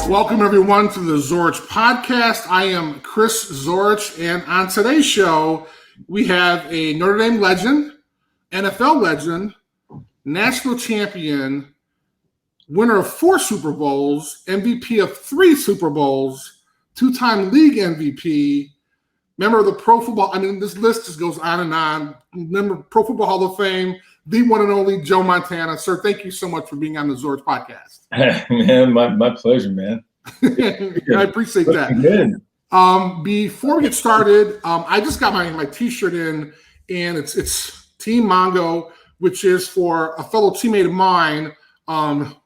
Welcome, everyone, to the Zorich Podcast. I am Chris Zorich, and on today's show, we have a Notre Dame legend, NFL legend, national champion, winner of 4 Super Bowls, MVP of 3 Super Bowls, 2-time league MVP, member of the Pro Football, this list just goes on and on, member of Pro Football Hall of Fame, the one and only Joe Montana. Sir, thank you so much for being on the Zorich Podcast. Man, my pleasure, man. I appreciate that. Good. Before we get started, I just got my T-shirt in, and it's Team Mongo, which is for a fellow teammate of mine,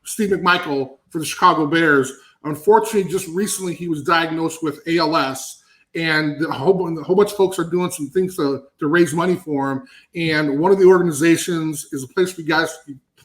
Steve McMichael, for the Chicago Bears. Unfortunately, just recently he was diagnosed with ALS, and a whole bunch of folks are doing some things to raise money for him. And one of the organizations is a place where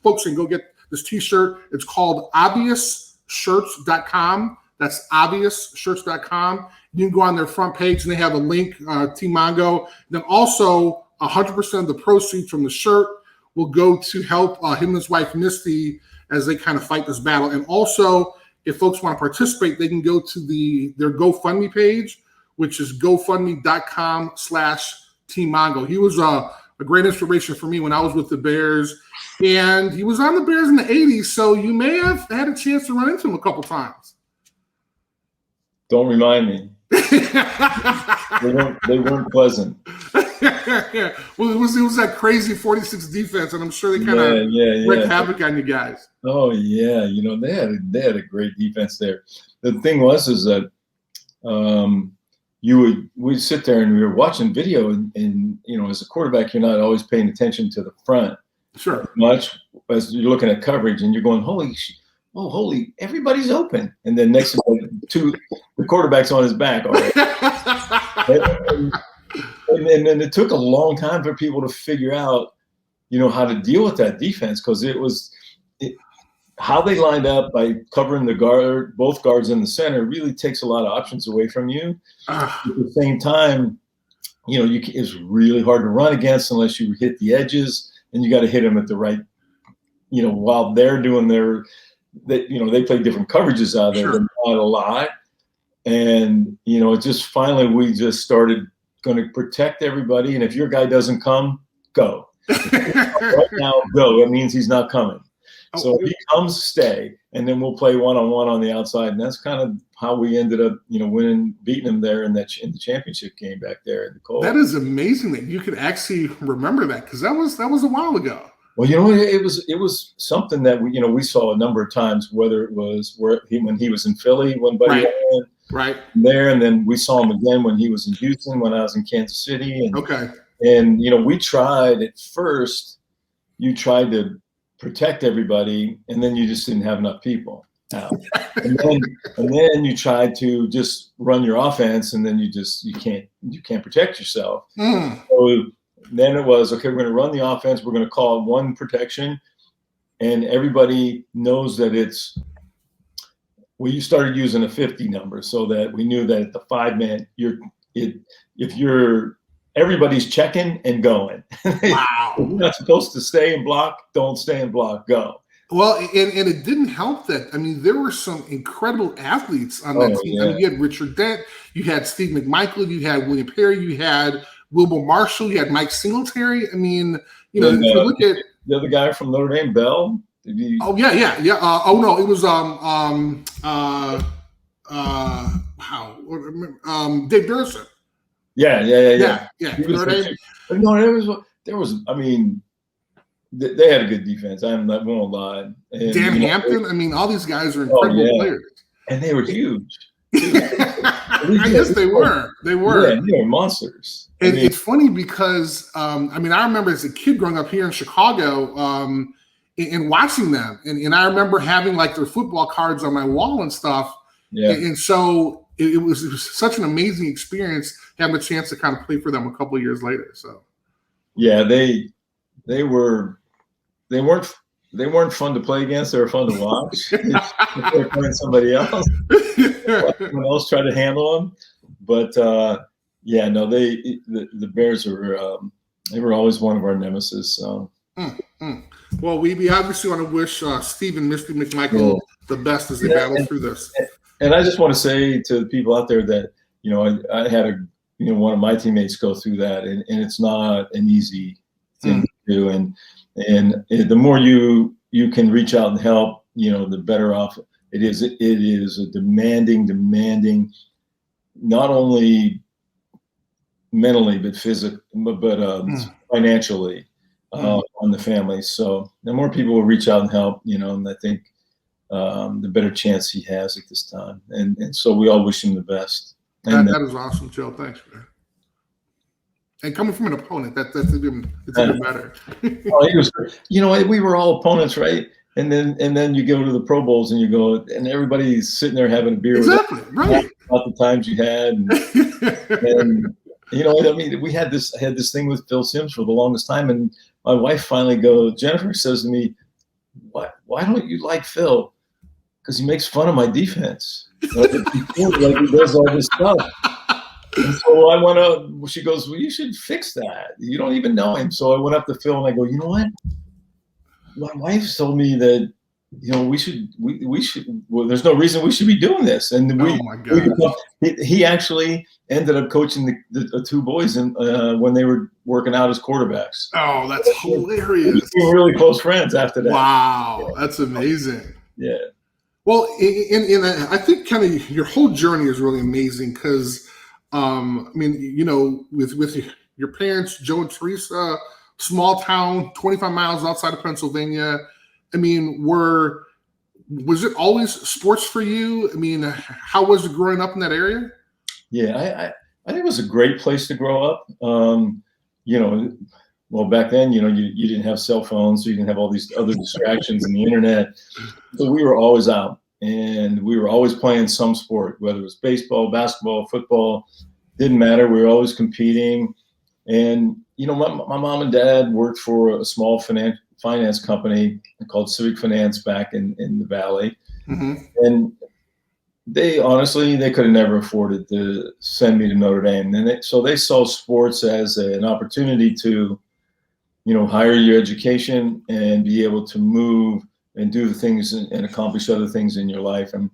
folks can go get this T-shirt. It's called 𝐼𝐆shirts.com. That's 𝐼𝐆shirts.com. You can go on their front page and they have a link, Team Mongo. Then also 100% of the proceeds from the shirt will go to help him and his wife Misty as they kind of fight this battle. And also, if folks want to participate, they can go to their GoFundMe page, which is gofundme.com/Team Mongo. He was a great inspiration for me when I was with the Bears. And he was on the Bears in the 80s, so you may have had a chance to run into him a couple times. Don't remind me. They weren't pleasant. Yeah. Well, it was that crazy 46 defense, and I'm sure they kind of wreaked havoc on you guys. Oh yeah, they had a great defense there. The thing was that we'd sit there and we were watching video, and as a quarterback, you're not always paying attention to the front. Sure. Much as you're looking at coverage and you're going, holy, everybody's open. And then next to the quarterback's on his back. All right. and then it took a long time for people to figure out, how to deal with that defense, because how they lined up by covering both guards in the center really takes a lot of options away from you. At the same time, it's really hard to run against unless you hit the edges. And you got to hit them at the right, while they're doing they play different coverages out there, sure. Not a lot. And, it just finally, we just started going to protect everybody. And if your guy doesn't come, go. Right now, go. That means he's not coming. So if he comes, stay. And then we'll play one-on-one on the outside. And that's kind of how we ended up, beating them there in the championship game back there in the cold. That is amazing that you could actually remember that, because that was a while ago. Well, it was something that we saw a number of times, whether it was when he was in Philly, when Buddy went there, and then we saw him again when he was in Houston, when I was in Kansas City. And we tried at first. You tried to protect everybody, and then you just didn't have enough people out. and then you tried to just run your offense, and then you can't protect yourself. So then it was, okay, we're going to run the offense. We're going to call it one protection, and everybody knows that you started using a 50 number, so that we knew that at the 5-man, everybody's checking and going. Wow. You're not supposed to stay and block. Don't stay and block. Go. Well, and it didn't help that. there were some incredible athletes on that team. Yeah. You had Richard Dent, you had Steve McMichael, you had William Perry, you had Wilbur Marshall, you had Mike Singletary. If you look at the other guy from Notre Dame, Bell. Oh yeah. No, it was Dave Durson. Yeah. No, there was. They had a good defense. I'm not going to lie. And, Dan Hampton. All these guys are incredible players, and they were huge. I guess they were. They were. Yeah, they were monsters. And it's funny because I remember as a kid growing up here in Chicago, and watching them, and I remember having their football cards on my wall and stuff. Yeah. And so it was such an amazing experience having a chance to kind of play for them a couple of years later. So yeah, they weren't they weren't fun to play against. They were fun to watch. If they were playing somebody else, someone else tried to handle them. But yeah, no, the Bears were they were always one of our nemesis. So. Well, we obviously want to wish Steve and Misty McMichael the best as they battle through this. And I just want to say to the people out there that, you know, I had one of my teammates go through that, and it's not an easy thing to do. And the more you can reach out and help, you know, the better off it is. It is a demanding, not only mentally but physically, but financially on the family. So the more people will reach out and help, you know, and I think the better chance he has at this time. And so we all wish him the best. That is awesome, Joe. Thanks, man. And coming from an opponent, it's even better. Oh, he was, you know, we were all opponents, right? And then you go to the Pro Bowls and you go, and everybody's sitting there having a beer exactly, with right? About the times you had, and you know, I mean, I had this thing with Phil Simms for the longest time, and my wife finally Jennifer says to me, why don't you like Phil? Because he makes fun of my defense. Like he does all this stuff. And so I went up, she goes, well, you should fix that. You don't even know him. So I went up to Phil and I go, you know what? My wife told me that, you know, we should, well, there's no reason we should be doing this. And oh my God. He actually ended up coaching the two boys when they were working out as quarterbacks. Oh, that's hilarious. We were really close friends after that. Wow. That's amazing. Yeah. Well, I think kind of your whole journey is really amazing because, I mean, you know, with your parents, Joe and Teresa, small town, 25 miles outside of Pennsylvania. I mean, was it always sports for you? I mean, how was it growing up in that area? Yeah, I think it was a great place to grow up. You know, well, back then, you know, you didn't have cell phones, so you didn't have all these other distractions in the internet. So we were always out, and we were always playing some sport, whether it was baseball, basketball, football, didn't matter. We were always competing. And, you know, my mom and dad worked for a small finance company called Civic Finance back in the Valley. Mm-hmm. And they could have never afforded to send me to Notre Dame. And so they saw sports as an opportunity to, you know, higher your education and be able to move and do the things and accomplish other things in your life. And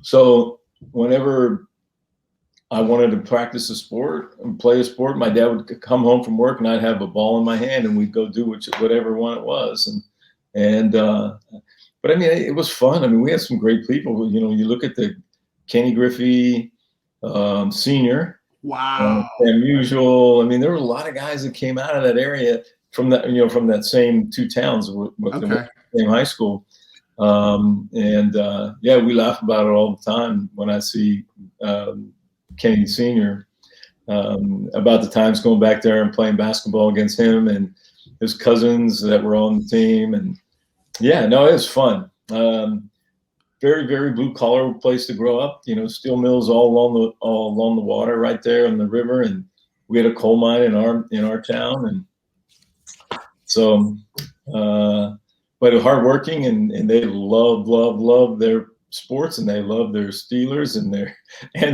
so whenever I wanted to practice a sport and play a sport, my dad would come home from work and I'd have a ball in my hand and we'd go do whatever one it was. But I mean, it was fun. I mean, we had some great people. You know, you look at the 𝐂𝐒𝐿𝐿 Senior. Wow. And McMichael. I mean, there were a lot of guys that came out of that area from that same two towns with the same high school. Yeah, we laugh about it all the time when I see Kenny Senior, about the times going back there and playing basketball against him and his cousins that were on the team. And yeah, no, it was fun. Very, very blue collar place to grow up. You know, steel mills all along the water right there on the river, and we had a coal mine in our town. And so, but hardworking, and they love their sports, and they love their Steelers and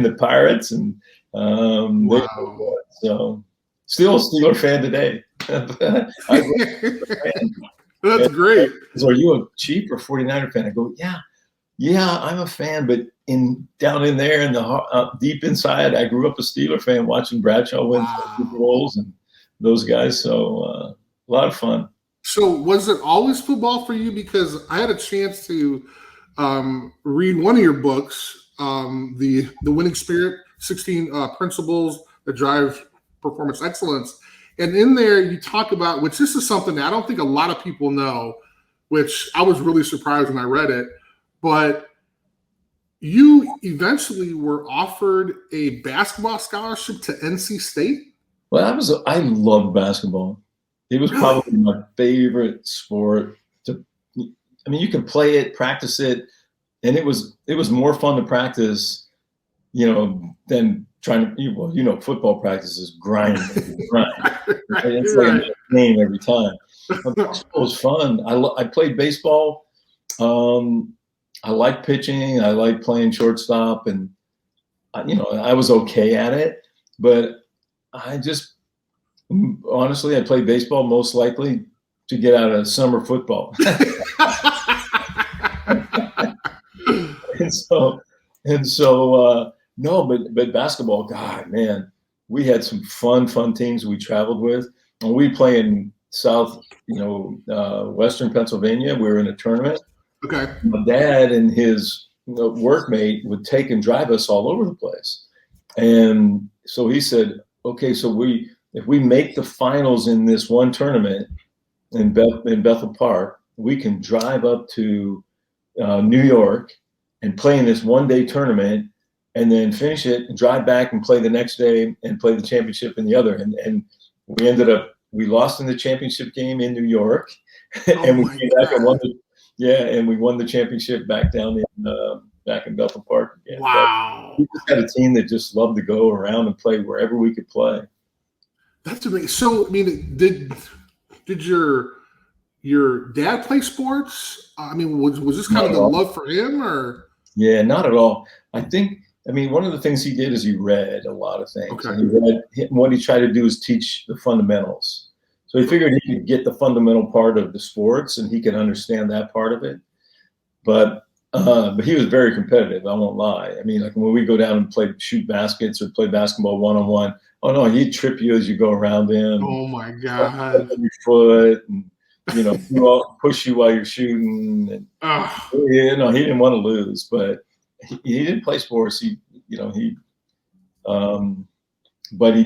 the Pirates, and wow. So still a Steeler fan today. That's great. So are you a Chief or 49er fan? I go, yeah, I'm a fan, but down in there in the deep inside, I grew up a Steeler fan watching Bradshaw win Super Bowls and those guys. So a lot of fun. So was it always football for you? Because I had a chance to read one of your books, the Winning Spirit, 16 Principles that Drive Performance Excellence. And in there you talk about, which this is something that I don't think a lot of people know, which I was really surprised when I read it, but you eventually were offered a basketball scholarship to NC State? Well, I loved basketball. It was probably my favorite sport. I mean, you could play it, practice it, and it was more fun to practice, you know, than trying to. Well, you know, football practice is grind. It's like a game every time. Basketball was fun. I played baseball. I like pitching. I like playing shortstop, and I was okay at it. But honestly, I played baseball most likely to get out of summer football. No, but basketball, God, man, we had some fun teams we traveled with, and we play in Western Pennsylvania. We were in a tournament. Okay. My dad and his workmate would take and drive us all over the place, and so he said, "Okay, so if we make the finals in this one tournament in Bethel Park, we can drive up to New York and play in this one-day tournament, and then finish it and drive back and play the next day and play the championship in the other." And we lost in the championship game in New York, and we came back and won the championship back down back in Bethel Park again. Wow. But we just had a team that just loved to go around and play wherever we could play. That's amazing. So, I mean, did your dad play sports? I mean, was this kind of the love for him, or? Yeah, not at all. One of the things he did is he read a lot of things. Okay. And what he tried to do is teach the fundamentals. So he figured he could get the fundamental part of the sports and he could understand that part of it. But he was very competitive, I won't lie. I mean, like when we go down and shoot baskets or play basketball one-on-one, oh no, he'd trip you as you go around him. Oh my God. Your foot and push you while you're shooting. And, he didn't want to lose, but he didn't play sports.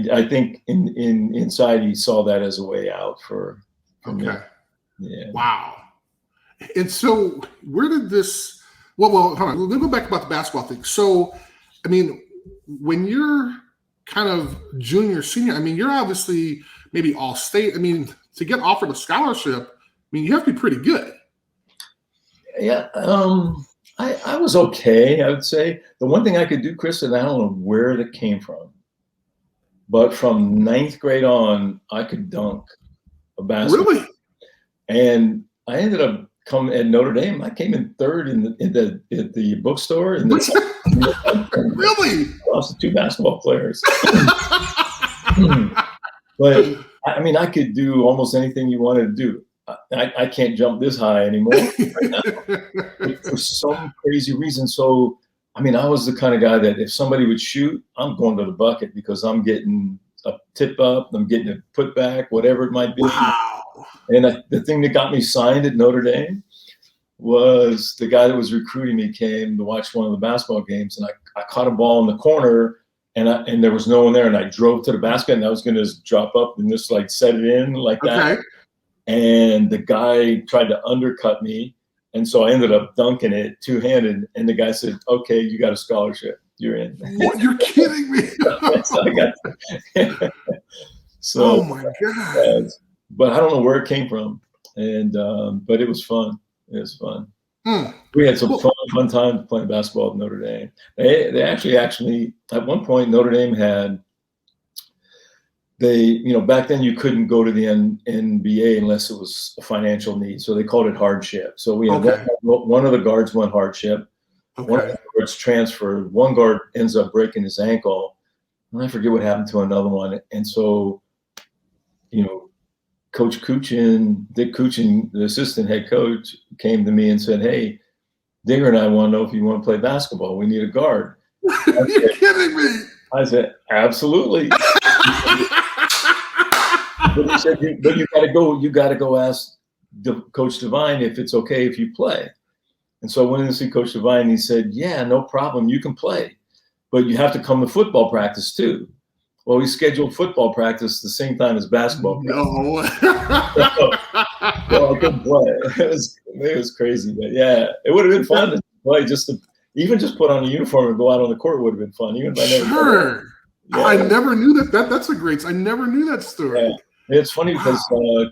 I think inside he saw that as a way out for me. Yeah. Wow. And so where did this? Well, hold on. Let me go back about the basketball thing. So, I mean, when you're kind of junior, senior, I mean, you're obviously maybe all state. I mean, to get offered a scholarship, I mean, you have to be pretty good. Yeah. I was okay, I would say. The one thing I could do, Chris, and I don't know where that came from, but from 9th grade on, I could dunk a basketball. Really? And I ended up coming at Notre Dame. I came in 3rd at the bookstore. Really? I lost to 2 basketball players. But I mean, I could do almost anything you wanted to do. I can't jump this high anymore right now for some crazy reason. So, I mean, I was the kind of guy that if somebody would shoot, I'm going to the bucket because I'm getting a tip up, I'm getting a put back, whatever it might be. Wow. And the thing that got me signed at Notre Dame was the guy that was recruiting me came to watch one of the basketball games, and I caught a ball in the corner, and there was no one there, and I drove to the basket, and I was going to just drop up and just like set it in like that. Okay. And the guy tried to undercut me, and so I ended up dunking it 2-handed, and the guy said, "Okay, you got a scholarship. You're in." What? You're kidding me? So oh my God. But I don't know where it came from, and but it was fun. It was fun. We had some fun times playing basketball at Notre Dame. They actually at one point Notre Dame had back then you couldn't go to the NBA unless it was a financial need, so they called it hardship. So we had one of the guards went hardship. Okay. One of the guards transferred. One guard ends up breaking his ankle, and I forget what happened to another one. And so, Coach Dick Kuchin, the assistant head coach, came to me and said, "Hey, Digger and I want to know if you want to play basketball. We need a guard." You're kidding me? I said, "Absolutely." But he said, "But you got to go ask Coach Devine if it's okay if you play." And so I went in to see Coach Devine, and he said, "Yeah, no problem. You can play, but you have to come to football practice too." Well, we scheduled football practice the same time as basketball practice. No. So I couldn't play. It was crazy, but yeah, it would have been fun to play. Just put on a uniform and go out on the court would have been fun. Even if I never. Sure. Yeah. I never knew that. That's a great. I never knew that story. Yeah. It's funny because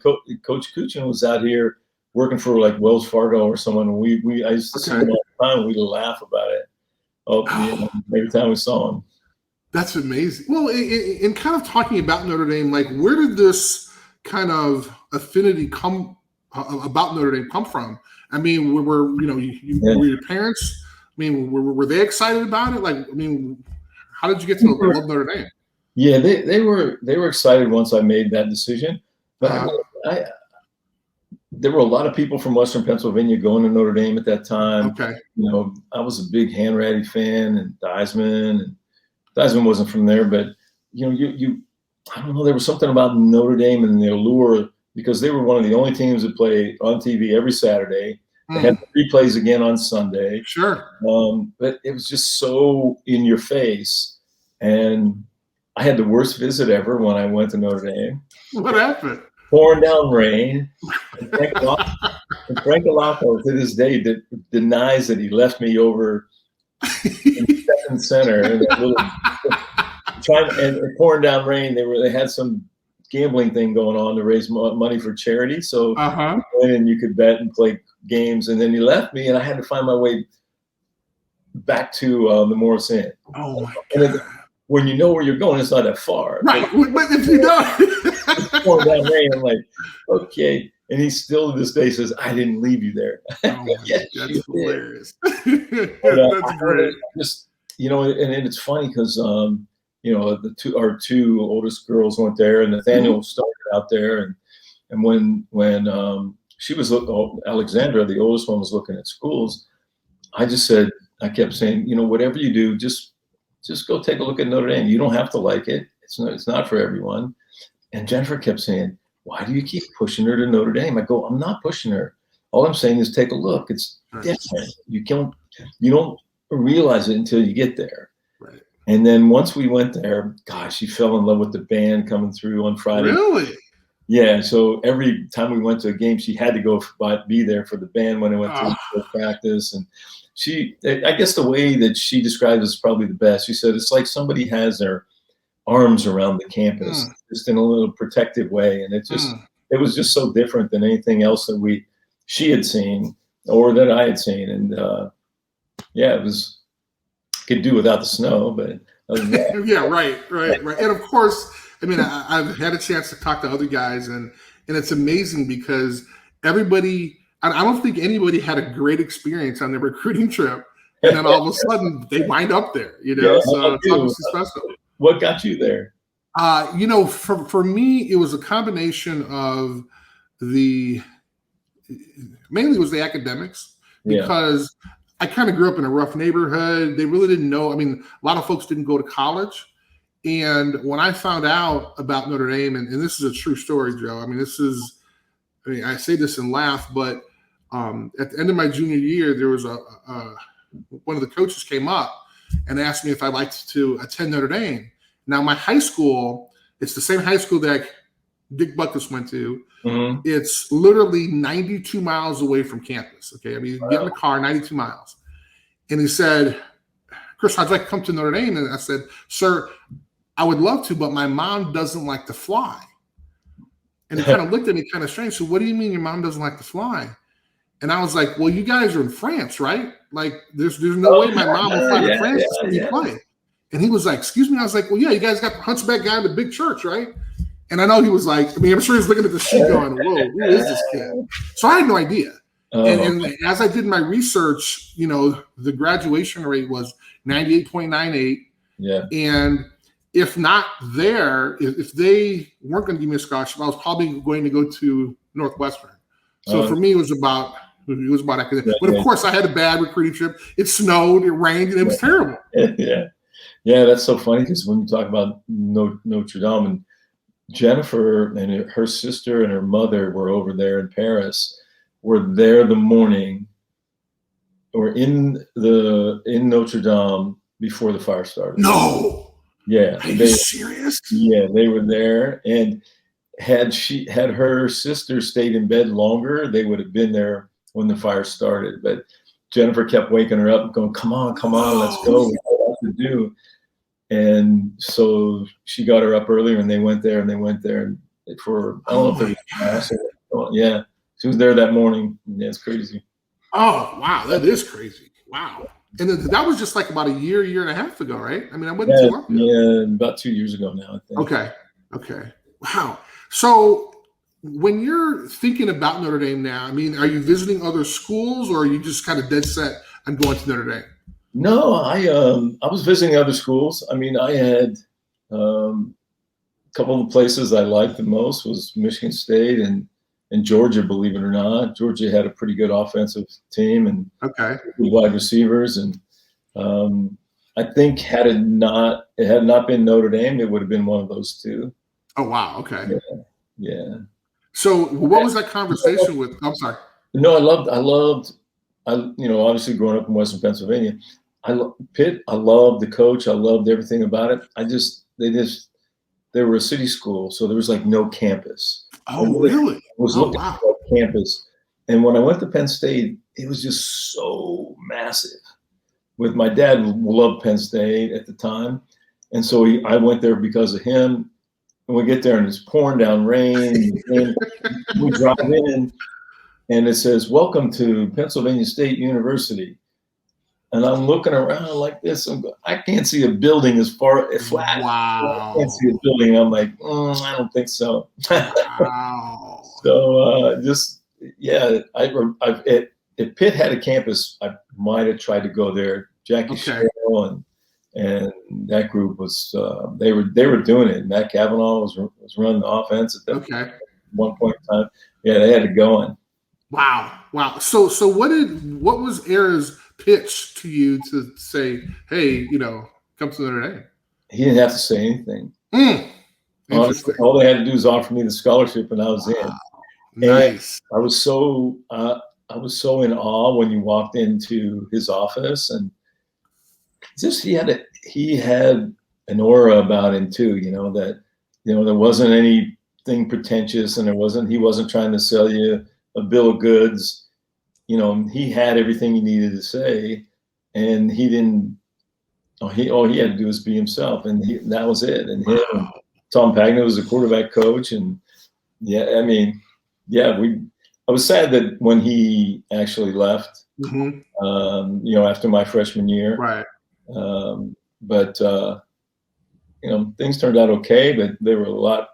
Coach Kuchin was out here working for like Wells Fargo or someone. And I used to see him all the time. We'd laugh about it. Every time we saw him. That's amazing. Well, in kind of talking about Notre Dame, like where did this kind of affinity about Notre Dame come from? I mean, were your parents? I mean, were they excited about it? Like, I mean, how did you get to love Notre Dame? Yeah, they were excited once I made that decision. But there were a lot of people from Western Pennsylvania going to Notre Dame at that time. Okay. You know, I was a big Hanratty fan and Theismann wasn't from there, but you know, I don't know, there was something about Notre Dame and the allure, because they were one of the only teams that played on TV every Saturday. They had replays again on Sunday. Sure. But it was just so in your face. And I had the worst visit ever when I went to Notre Dame. What happened? Pouring down rain. And Frank Alafo to this day denies that he left me over in second center in that little and pouring down rain. They had some gambling thing going on to raise money for charity. So you went and you could bet and play games, and then he left me, and I had to find my way back to the Morris Inn. Oh my God! When you know where you're going, it's not that far. Right, but if you don't, pouring down rain, I'm like, okay. And he still to this day says, "I didn't leave you there." Oh, yes, that's hilarious. But, that's great. Just, you know, and it's funny because you know, our two oldest girls went there, and Nathaniel started out there, and when she was Alexandra, the oldest one, was looking at schools, I kept saying, you know, whatever you do, just go take a look at Notre Dame. You don't have to like it. It's not for everyone. And Jennifer kept saying, why do you keep pushing her to Notre Dame? I go, I'm not pushing her. All I'm saying is take a look. It's different. You don't realize it until you get there. Right. And then once we went there, gosh, she fell in love with the band coming through on Friday. Really? Yeah. So every time we went to a game, she had to go be there for the band when it went to practice. And I guess the way that she described it is probably the best. She said, it's like somebody has their arms around the campus, just in a little protective way. And it was just so different than anything else that she had seen or that I had seen. And it was, could do without the snow, but yeah, right. And of course, I mean, I've had a chance to talk to other guys, and it's amazing because everybody, I don't think anybody had a great experience on their recruiting trip, and then all of a sudden they wind up there, you know. So it's obviously special. What got you there? You know, for me, it was a combination of mainly it was the academics, because I kind of grew up in a rough neighborhood. They really didn't know. I mean, a lot of folks didn't go to college. And when I found out about Notre Dame, and this is a true story, Joe, I mean, I say this and laugh, but at the end of my junior year, there was one of the coaches came up and asked me if I'd like to attend Notre Dame. Now, my high school, it's the same high school that Dick Butkus went to. Mm-hmm. It's literally 92 miles away from campus. Okay. I mean, you get in the car, 92 miles. And he said, Chris, I'd like to come to Notre Dame. And I said, sir, I would love to, but my mom doesn't like to fly. And he kind of looked at me kind of strange. So what do you mean your mom doesn't like to fly? And I was like, well, you guys are in France, right? Like there's no way my mom will fly to France to see me play. And he was like, excuse me. I was like, well, yeah, you guys got the hunchback guy in the big church, right? And I know he was like, I mean, I'm sure he's looking at the sheet going, whoa, who is this kid? So I had no idea. And as I did my research, you know, the graduation rate was 98.98. Yeah. And if not there, if they weren't going to give me a scholarship, I was probably going to go to Northwestern. So for me, it was about academic. But of course, I had a bad recruiting trip. It snowed, it rained, and it was terrible. Yeah, that's so funny because when you talk about Notre Dame, and Jennifer and her sister and her mother were over there in Paris, were there the morning, or in Notre Dame before the fire started. No. Yeah. Are you serious? Yeah, they were there, and had her sister stayed in bed longer, they would have been there when the fire started. But Jennifer kept waking her up and going, come on, let's go. We have a lot to do. And so she got her up earlier, and they went there for, I don't know if it was class or, yeah. She was there that morning. Yeah, it's crazy. Oh, wow. That is crazy. Wow. And that was just like about a year and a half ago, right? I mean, I wasn't too long ago. Yeah, about 2 years ago now, I think. Okay. Wow. So When you're thinking about Notre Dame now, I mean, are you visiting other schools, or are you just kind of dead set on going to Notre Dame? No, I was visiting other schools. I mean, I had a couple of the places I liked the most was Michigan State and Georgia, believe it or not. Georgia had a pretty good offensive team and wide receivers. And I think had it not been Notre Dame, it would have been one of those two. Oh, wow. Okay. Yeah. So what was that conversation with? I'm sorry. No, I loved, obviously growing up in Western Pennsylvania, Pitt. I loved the coach. I loved everything about it. They were a city school, so there was like no campus. Oh, really? I was looking for a campus. And when I went to Penn State, it was just so massive. With my dad loved Penn State at the time. And so I went there because of him. And we get there and it's pouring down rain. And we drive in and it says, "Welcome to Pennsylvania State University." And I'm looking around like this. I can't see a building as flat. Wow. I can't see a building. I'm like, I don't think so. Wow. So if Pitt had a campus, I might have tried to go there. Jackie Sherrill and that group was they were doing it. Matt Cavanaugh was running the offense at that one point in time. Yeah, they had it going. Wow. So what was Era's pitch to you to say, hey, come to Notre Dame? He didn't have to say anything. Interesting. All they had to do was offer me the scholarship, and I was in. Nice. And I was so in awe when you walked into his office, and just he had an aura about him too. That there wasn't anything pretentious, and he wasn't trying to sell you a bill of goods. He had everything he needed to say, and he didn't. All he had to do was be himself, and that was it. And Tom Pagno was the quarterback coach, and I was sad that when he actually left, after my freshman year, right? But things turned out okay, but they were a lot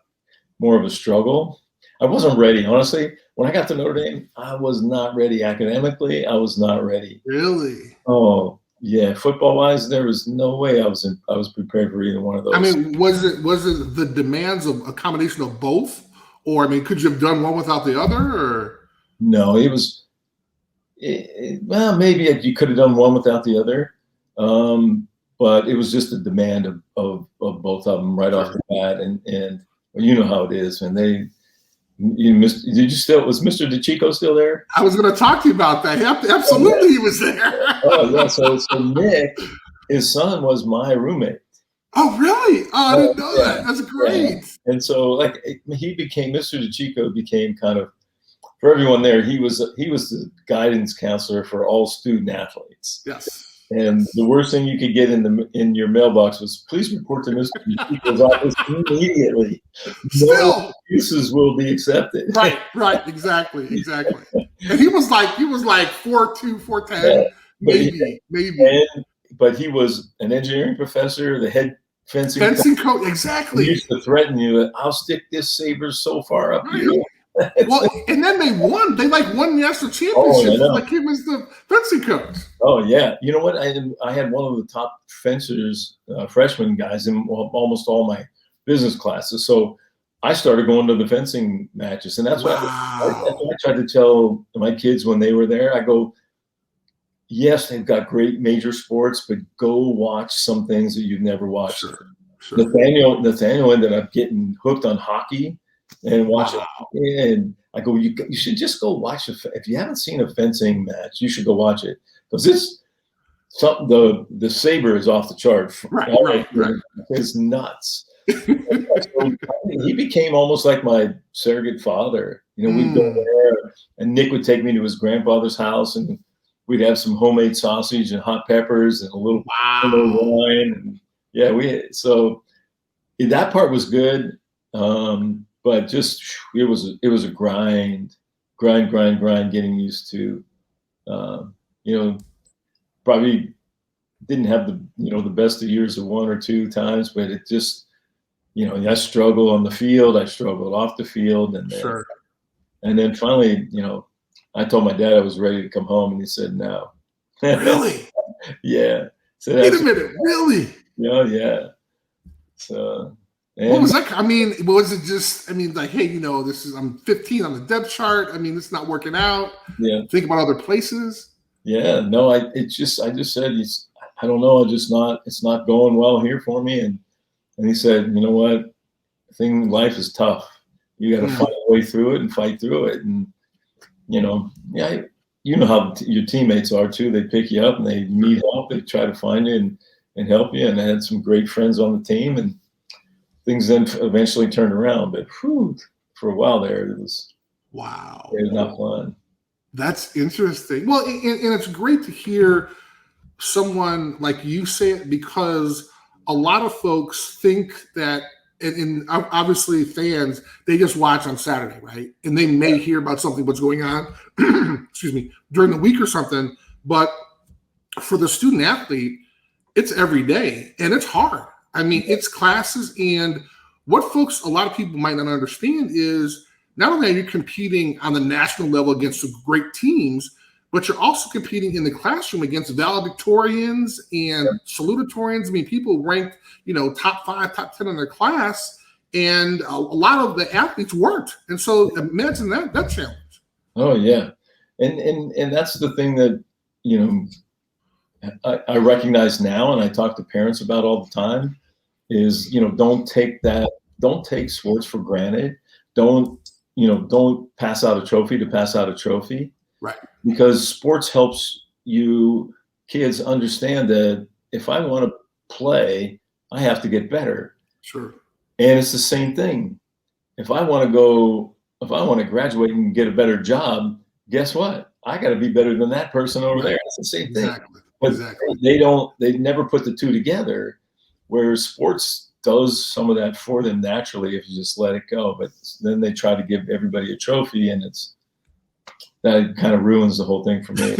more of a struggle. I wasn't ready, honestly. When I got to Notre Dame, I was not ready academically. I was not ready. Really? Oh, yeah. Football-wise, there was no way I was prepared for either one of those. I mean, was it the demands of a combination of both, or could you have done one without the other? Or no, it was. Well, maybe you could have done one without the other, but it was just the demand of both of them right off the bat, and you know how it is, and was Mr. Decicco still there? I was going to talk to you about that. Absolutely, he was there. Oh yeah, so Nick, his son, was my roommate. Oh really? Oh, I didn't know that. That's great. Yeah. And so Mr. Decicco became kind of, for everyone there, he was the guidance counselor for all student athletes. Yes. And the worst thing you could get in your mailbox was, "Please report to Mr. Decicco's office immediately. No excuses will be accepted." Right, exactly. And he was like 4'2", 4'10", maybe. But he was an engineering professor, the head fencing coach. Exactly. He used to threaten you, "I'll stick this saber so far up you." Well, and then they won. They won national championships. He was the fencing coach. Oh yeah, you know what? I had one of the top fencers, freshman guys in almost all my business classes. So I started going to the fencing matches, and that's what I tried to tell my kids when they were there. I go, yes, they've got great major sports, but go watch some things that you've never watched. Sure. Nathaniel ended up getting hooked on hockey. And watch it. And I go, you should just go watch it. If you haven't seen a fencing match, you should go watch it, because the saber is off the chart. Right. It's nuts. So he became almost like my surrogate father. We'd go there, and Nick would take me to his grandfather's house, and we'd have some homemade sausage and hot peppers and a little wine. And so that part was good. But just it was a grind getting used to. Probably didn't have the best of years of one or two times, but it just I struggled on the field, I struggled off the field, and And then finally, I told my dad I was ready to come home, and he said no. Really? Yeah. So wait a minute, really? Yeah. So. What was that? I mean, was it just? I mean, like, hey, I'm 15 on the depth chart. I mean, it's not working out. Yeah. Think about other places. Yeah. No, I just said, I don't know. It's not going well here for me. And he said, you know what? Life is tough. You got to find a way through it and fight through it. And, how your teammates are too. They pick you up and they need help. They try to find you and help you. And I had some great friends on the team, and things then eventually turned around. But for a while there, it was not fun. That's interesting. Well, and it's great to hear someone like you say it, because a lot of folks think that, and obviously fans, they just watch on Saturday, right? And they may hear about what's going on, excuse me, during the week or something. But for the student athlete, it's every day, and it's hard. I mean, it's classes, and what a lot of people might not understand is not only are you competing on the national level against great teams, but you're also competing in the classroom against valedictorians and salutatorians. I mean, people ranked, top 5, top 10 in their class, and a lot of the athletes weren't. And so imagine that challenge. Oh yeah. And that's the thing that, I recognize now, and I talk to parents about all the time, is, don't take sports for granted. Don't pass out a trophy to pass out a trophy. Right. Because sports helps you kids understand that if I want to play, I have to get better. Sure. And it's the same thing. If I want to graduate and get a better job, guess what? I got to be better than that person over there. It's the same thing. But they never put the two together, where sports does some of that for them naturally if you just let it go. But then they try to give everybody a trophy, and that kind of ruins the whole thing for me.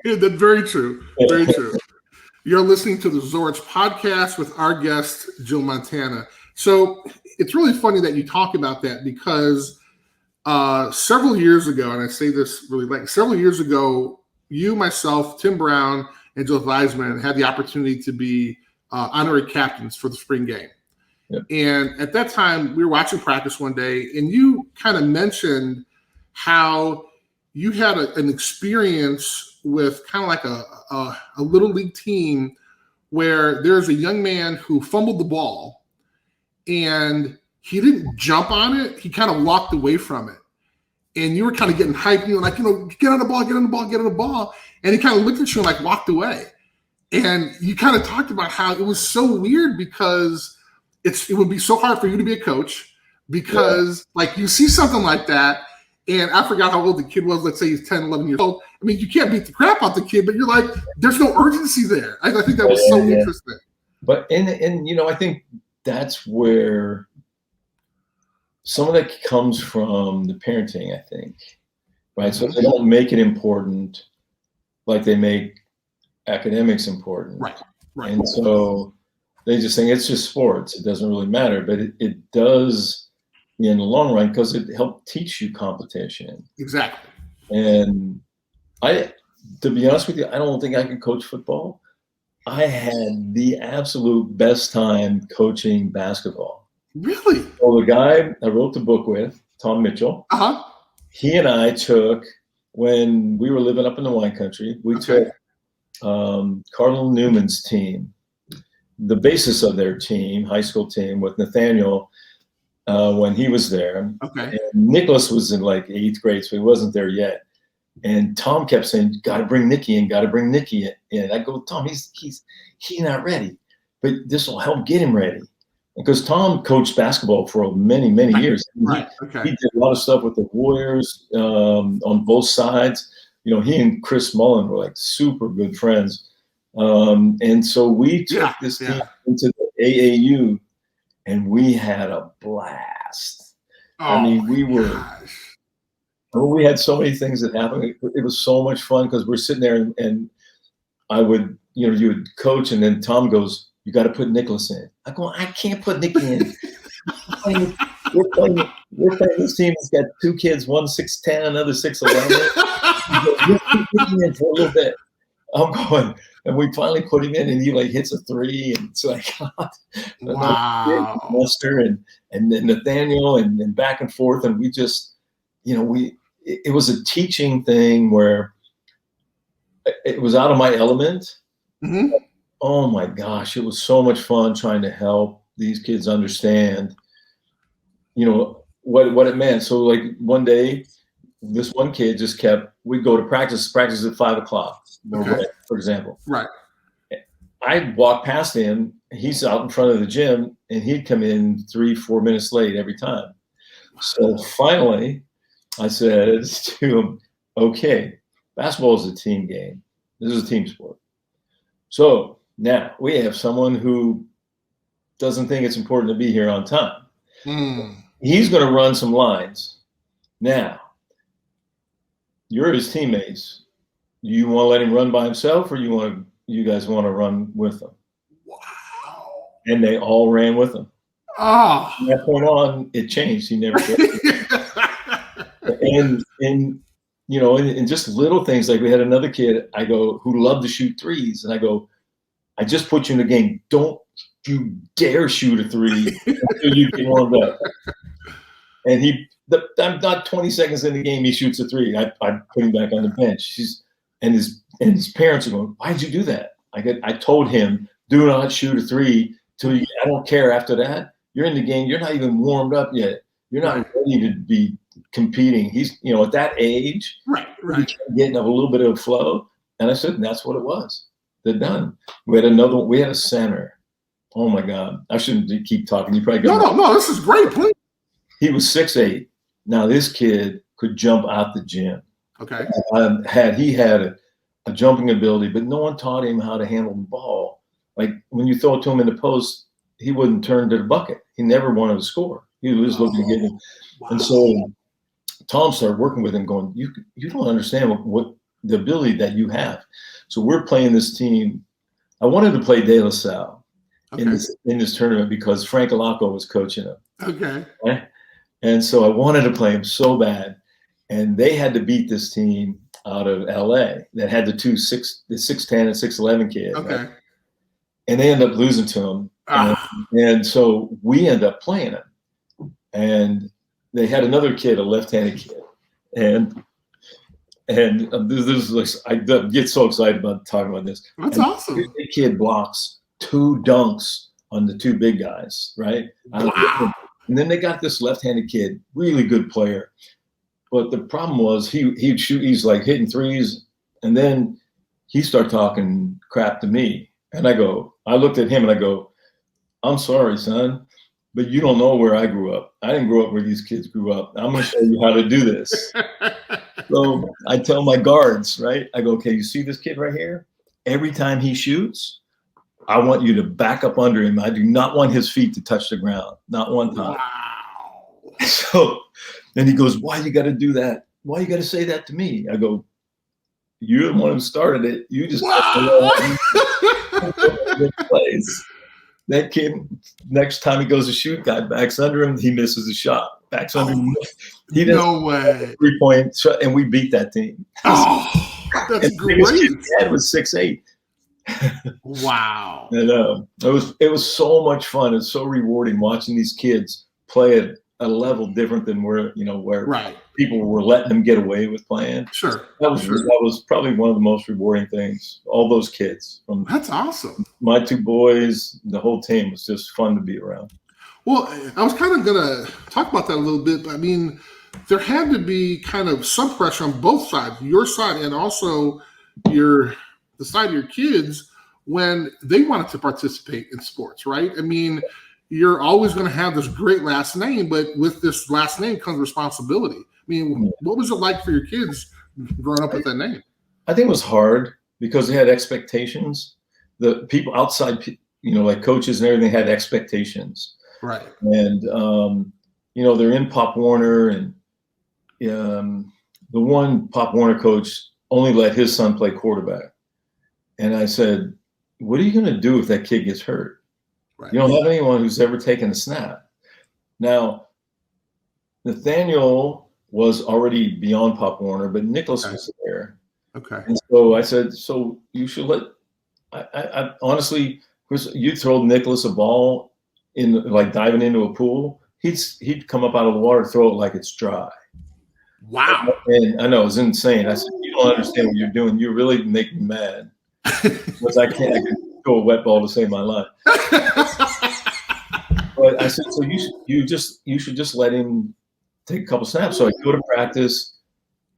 That's very true. Very true. You're listening to the Zorich Podcast with our guest, Joe Montana. So it's really funny that you talk about that, because several years ago, and I say this really several years ago, you, myself, Tim Brown, and Joe Theismann had the opportunity to be honorary captains for the spring game. Yep. And at that time, we were watching practice one day, and you kind of mentioned how you had an experience with kind of like a little league team where there's a young man who fumbled the ball, and he didn't jump on it. He kind of walked away from it. And you were kind of getting hyped. And you were like, get on the ball, get on the ball, get on the ball. And he kind of looked at you and like walked away. And you kind of talked about how it was so weird, because it would be so hard for you to be a coach, because like you see something like that. And I forgot how old the kid was. Let's say he's 10, 11 years old. I mean, you can't beat the crap out the kid, but you're like, there's no urgency there. I think that was so interesting. But, and I think that's where some of that comes from the parenting, I think, right? So they don't make it important like they make academics important. Right. And so they just think it's just sports. It doesn't really matter, but it does in the long run, because it helped teach you competition. Exactly. And to be honest with you, I don't think I could coach football. I had the absolute best time coaching basketball. Really? So the guy I wrote the book with, Tom Mitchell, he and I took, when we were living up in the wine country, we took Cardinal Newman's team, the basis of their team, high school team, with Nathaniel, when he was there. Okay. And Nicholas was in like 8th grade, so he wasn't there yet. And Tom kept saying, got to bring Nicky in, got to bring Nicky in. I go, Tom, he's not ready, but this will help get him ready. Because Tom coached basketball for many, many years. Right. He did a lot of stuff with the Warriors on both sides. He and Chris Mullen were like super good friends. And so we took this team into the AAU, and we had a blast. I mean, we had so many things that happened. It was so much fun, because we're sitting there and I would, you would coach, and then Tom goes, you got to put Nicholas in. I go, I can't put Nicky in. We're playing we're playing this team that's got 2 kids, one 6'10", another 6'11". Just keep him in for a little bit. I'm going, and we finally put him in, and he like hits a 3, and it's like, wow. Lester and then Nathaniel, and back and forth, and we just, it was a teaching thing where it was out of my element. Mm-hmm. Oh my gosh, it was so much fun trying to help these kids understand, what it meant. So like one day, this one kid just we'd go to practice at 5:00, okay. for example. Right. I'd walk past him. He's out in front of the gym, and he'd come in 3-4 minutes late every time. So finally, I said to him, okay, basketball is a team game. This is a team sport. So now we have someone who doesn't think it's important to be here on time. He's going to run some lines. Now, you're his teammates. Do you want to let him run by himself, or you guys want to run with him? Wow. And they all ran with him. Oh. From that point on, it changed. He never did. And just little things, like we had another kid, who loved to shoot threes. And I go, I just put you in the game. Don't you dare shoot a 3 until you get warmed up. And I'm not 20 seconds in the game, he shoots a 3. I put him back on the bench. And his parents are going, why'd you do that? I told him, do not shoot a 3 till I don't care after that. You're in the game. You're not even warmed up yet. You're not ready to be competing. He's, at that age, right. Getting a little bit of flow. And I said, and that's what it was. They're done. We had a center. Oh my God. I shouldn't keep talking. You probably go. No, this is great. Please. He was 6'8". Now this kid could jump out the gym. Okay. He had a jumping ability, but no one taught him how to handle the ball. Like when you throw it to him in the post, he wouldn't turn to the bucket. He never wanted to score. He was looking to get him. Wow. And so Tom started working with him, going, you don't understand what the ability that you have. So we're playing this team. I wanted to play De La Salle in this tournament because Frank 𝐒𝐿𝐿aco was coaching him. Okay. Right? And so I wanted to play him so bad. And they had to beat this team out of LA that had the 6'10" and 6'11" kid. Okay. Right? And they ended up losing to him. And so we ended up playing him. And they had another kid, a left-handed kid. And I get so excited about talking about this. That's awesome. The kid blocks 2 dunks on the 2 big guys, right? Wow. And then they got this left-handed kid, really good player. But the problem was he'd shoot, he's like hitting threes, and then he started talking crap to me. And I looked at him and I go, I'm sorry, son, but you don't know where I grew up. I didn't grow up where these kids grew up. I'm going to show you how to do this. So I tell my guards, right? I go, okay, you see this kid right here? Every time he shoots, I want you to back up under him. I do not want his feet to touch the ground. Not one time. Wow. So then he goes, why you got to do that? Why you got to say that to me? I go, you're the one who started it. You just plays. That kid, next time he goes to shoot, guy backs under him. He misses a shot. Backs under him. No way. 3-point shot, and we beat that team. Oh, that's great. His dad was 6'8". Wow. And it was so much fun. It's so rewarding watching these kids play at a level different than where people were letting them get away with playing. Sure. That was probably one of the most rewarding things. All those kids. That's awesome. My 2 boys, the whole team was just fun to be around. Well, I was kind of going to talk about that a little bit, but I mean, there had to be kind of some pressure on both sides, your side and also the side of your kids, when they wanted to participate in sports, right? I mean, you're always going to have this great last name, but with this last name comes responsibility. I mean, what was it like for your kids growing up with that name? I think it was hard because they had expectations. The people outside, like coaches and everything, had expectations. Right. And, they're in Pop Warner, and the one Pop Warner coach only let his son play quarterback. And I said, what are you going to do if that kid gets hurt? Right. You don't have anyone who's ever taken a snap. Now, Nathaniel was already beyond Pop Warner, but Nicholas was there. Okay. And so I said, so you should let. I honestly, Chris, you throw Nicholas a ball in like diving into a pool, he'd come up out of the water, throw it like it's dry. Wow. And I know it's insane. I said, you don't understand what you're doing. You really make me mad because I can throw a wet ball to save my life. But I said, so you should just let him take a couple snaps. So I go to practice,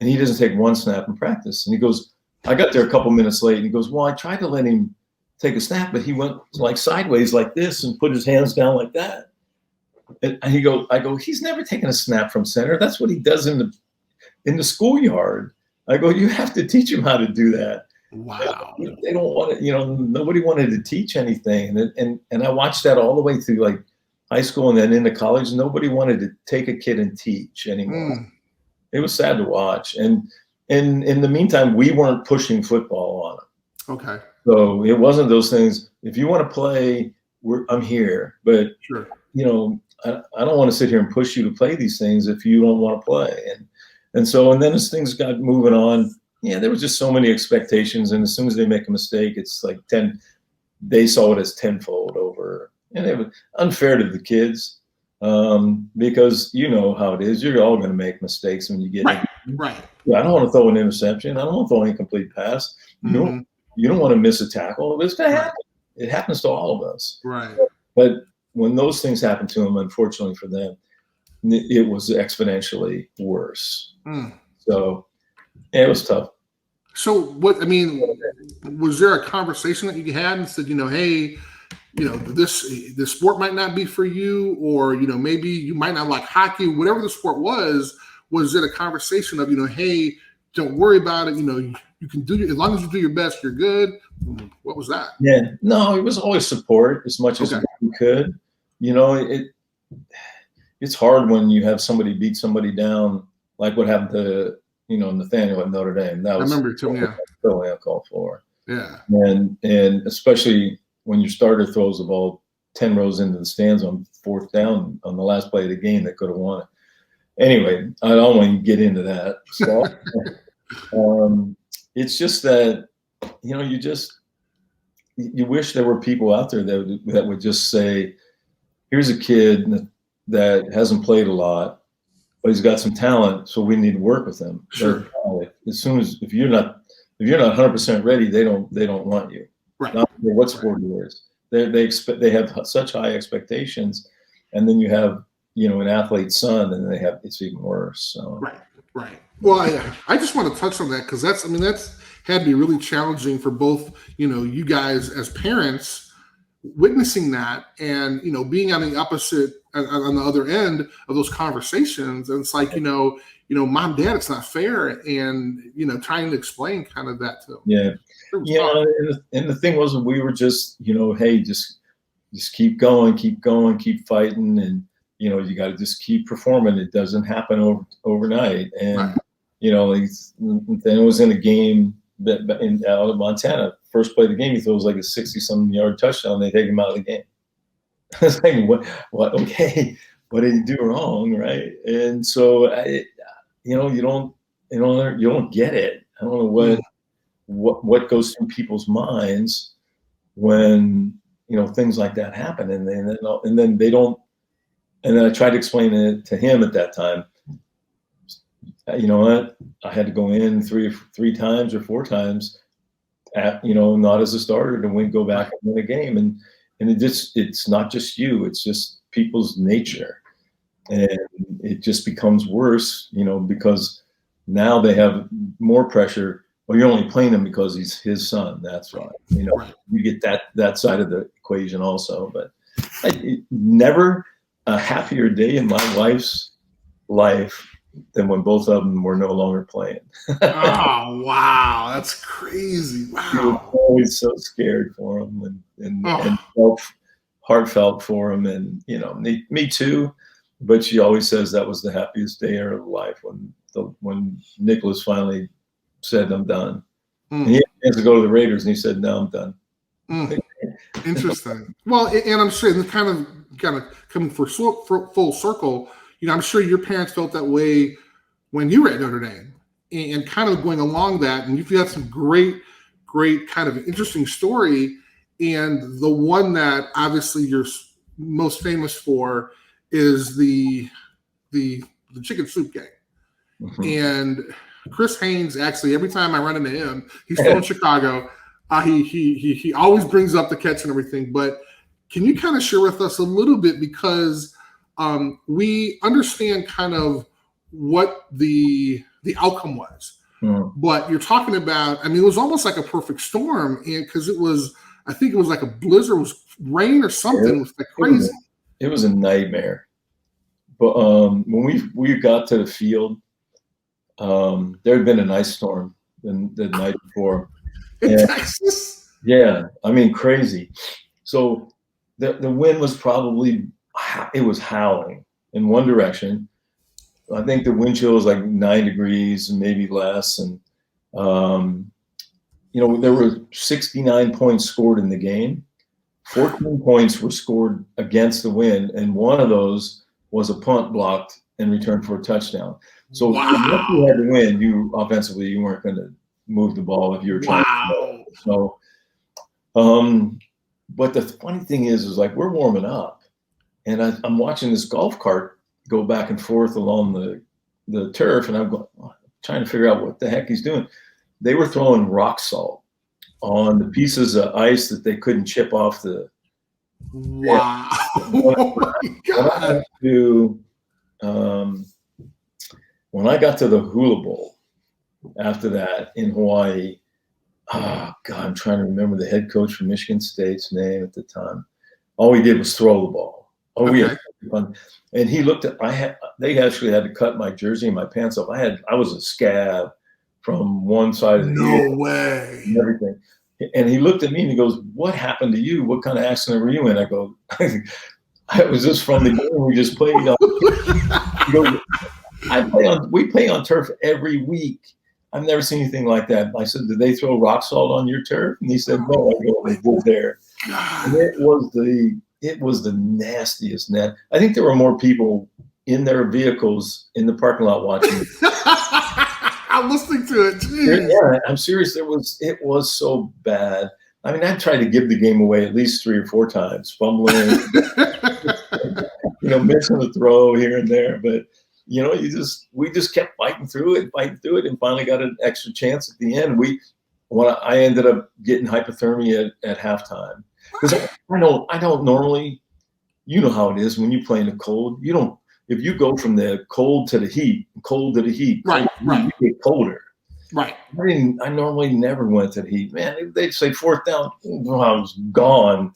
and he doesn't take one snap in practice. And he goes, I got there a couple minutes late, and he goes, well, I tried to let him take a snap, but he went like sideways like this and put his hands down like that. And I go, he's never taken a snap from center. That's what he does in the schoolyard. I go, you have to teach him how to do that. Wow. They don't want to, nobody wanted to teach anything. And I watched that all the way through like high school and then into college. Nobody wanted to take a kid and teach anymore. It was sad to watch. And in the meantime, we weren't pushing football on him. Okay. So it wasn't those things. If you want to play, I'm here. But, sure. I don't want to sit here and push you to play these things if you don't want to play. And then as things got moving on, there was just so many expectations. And as soon as they make a mistake, it's like they saw it as tenfold over. And it was unfair to the kids because you know how it is. You're all going to make mistakes when you get right. Right. I don't want to throw an interception. I don't want to throw an incomplete pass. Mm-hmm. You don't want to miss a tackle. It's going to happen. It happens to all of us. Right. But when those things happen to them, unfortunately for them, it was exponentially worse. So it was tough. So was there a conversation that you had and said, hey, this sport might not be for you, or, maybe you might not like hockey, whatever the sport was it a conversation of, hey, don't worry about it. You can do as long as you do your best, you're good. What was that? Yeah, no, it was always support as much as we could. It's hard when you have somebody beat somebody down, like what happened to, Nathaniel at Notre Dame. That was, I remember too, a call for. Yeah. And especially when your starter throws the ball 10 rows into the stands on 4th down on the last play of the game that could have won it. Anyway, I don't want to get into that. So, it's just that, you wish there were people out there that would just say, here's a kid that hasn't played a lot, but he's got some talent, so we need to work with him. Sure. As soon as if you're not 100% ready, they don't want you. Right. Not what sport it is. They have such high expectations, and then you have an athlete's son, and it's even worse. So. Right. Well, I just want to touch on that because that's had to be really challenging for both you guys as parents witnessing that and being on the opposite on the other end of those conversations, and it's like mom, dad, it's not fair, and trying to explain kind of that to them. And the thing was, we were just hey, just keep going, keep fighting, and you got to just keep performing. It doesn't happen overnight. And then it was in a game out of Montana. First play of the game, he throws like a 60-some yard touchdown. They take him out of the game. I was like, what? Okay, what did he do wrong, right? And so you don't get it. I don't know what goes through people's minds when things like that happen, and then they don't. And then I tried to explain it to him at that time. You know what? I had to go in three times or 4 times, not as a starter to go back and win a game. And it's not just you, it's just people's nature. And it just becomes worse, because now they have more pressure. Well, you're only playing him because he's his son. That's right. You get that side of the equation also. But never a happier day in my wife's life than when both of them were no longer playing. Oh, wow. That's crazy. Wow. She was always so scared for them and felt heartfelt for them. And, me too. But she always says that was the happiest day of her life when Nicholas finally said, I'm done. And he had to go to the Raiders, and he said, no, I'm done. Interesting. Well, and I'm saying kind of coming for full circle, I'm sure your parents felt that way when you were at Notre Dame, and kind of going along that. And you've got some great kind of interesting story. And the one that obviously you're most famous for is the chicken soup gang. Mm-hmm. And Chris Haynes, actually, every time I run into him, he's still in Chicago. He always brings up the catch and everything. But can you kind of share with us a little bit, because we understand kind of what the outcome was. But you're talking about, it was almost like a perfect storm, and because I think it was like a blizzard, it was rain or something. It was like crazy. It was a nightmare. But when we got to the field, there had been an ice storm the night before. In Texas? Yeah, crazy. So the wind was it was howling in one direction. I think the wind chill was like 9 degrees and maybe less. And, there were 69 points scored in the game. 14 points were scored against the wind, and one of those was a punt blocked and returned for a touchdown. So if you had to win, offensively, you weren't going to move the ball if you were trying to. So, but the funny thing is like we're warming up, and I'm watching this golf cart go back and forth along the turf, and I'm trying to figure out what the heck he's doing. They were throwing rock salt on the pieces of ice that they couldn't chip off the. Wow! Oh my God! When I got to the Hula Bowl after that in Hawaii, oh God, I'm trying to remember the head coach from Michigan State's name at the time. All we did was throw the ball. We had fun. And he looked at they actually had to cut my jersey and my pants off. I was a scab from one side of the No way. And everything. And he looked at me and he goes, "What happened to you? What kind of accident were you in?" I go, "I was just from the game we just played on." He goes, we play on turf every week. I've never seen anything like that. I said, "Did they throw rock salt on your turf?" And he said, "No." I go, "They did there." And it was the nastiest net. I think there were more people in their vehicles in the parking lot watching. I'm listening to it. Jeez. Yeah, I'm serious. It was so bad. I tried to give the game away at least 3 or 4 times, fumbling, missing a throw here and there. But we just kept fighting through it, and finally got an extra chance at the end. I ended up getting hypothermia at halftime. Because I don't normally, how it is when you play in the cold. If you go from the cold to the heat, right. You get colder. Right. I normally never went to the heat. Man, they'd say 4th down, I was gone.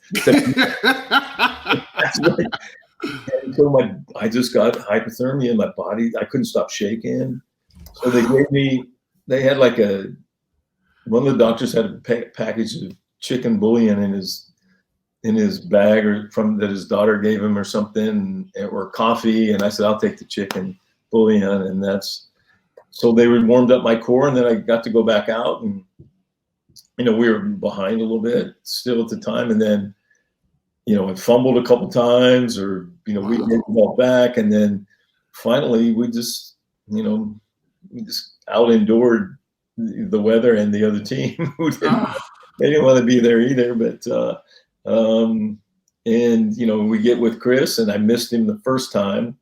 And so I just got hypothermia in my body. I couldn't stop shaking. So they had like one of the doctors had a package of chicken bouillon in his bag that his daughter gave him or something, or coffee. And I said, "I'll take the chicken bouillon." And so they warmed up my core, and then I got to go back out, and, we were behind a little bit still at the time. And then, I fumbled a couple times, or, we made the ball back. And then finally we just out-endured the weather and the other team who they didn't want to be there either. But, we get with Chris, and I missed him the first time.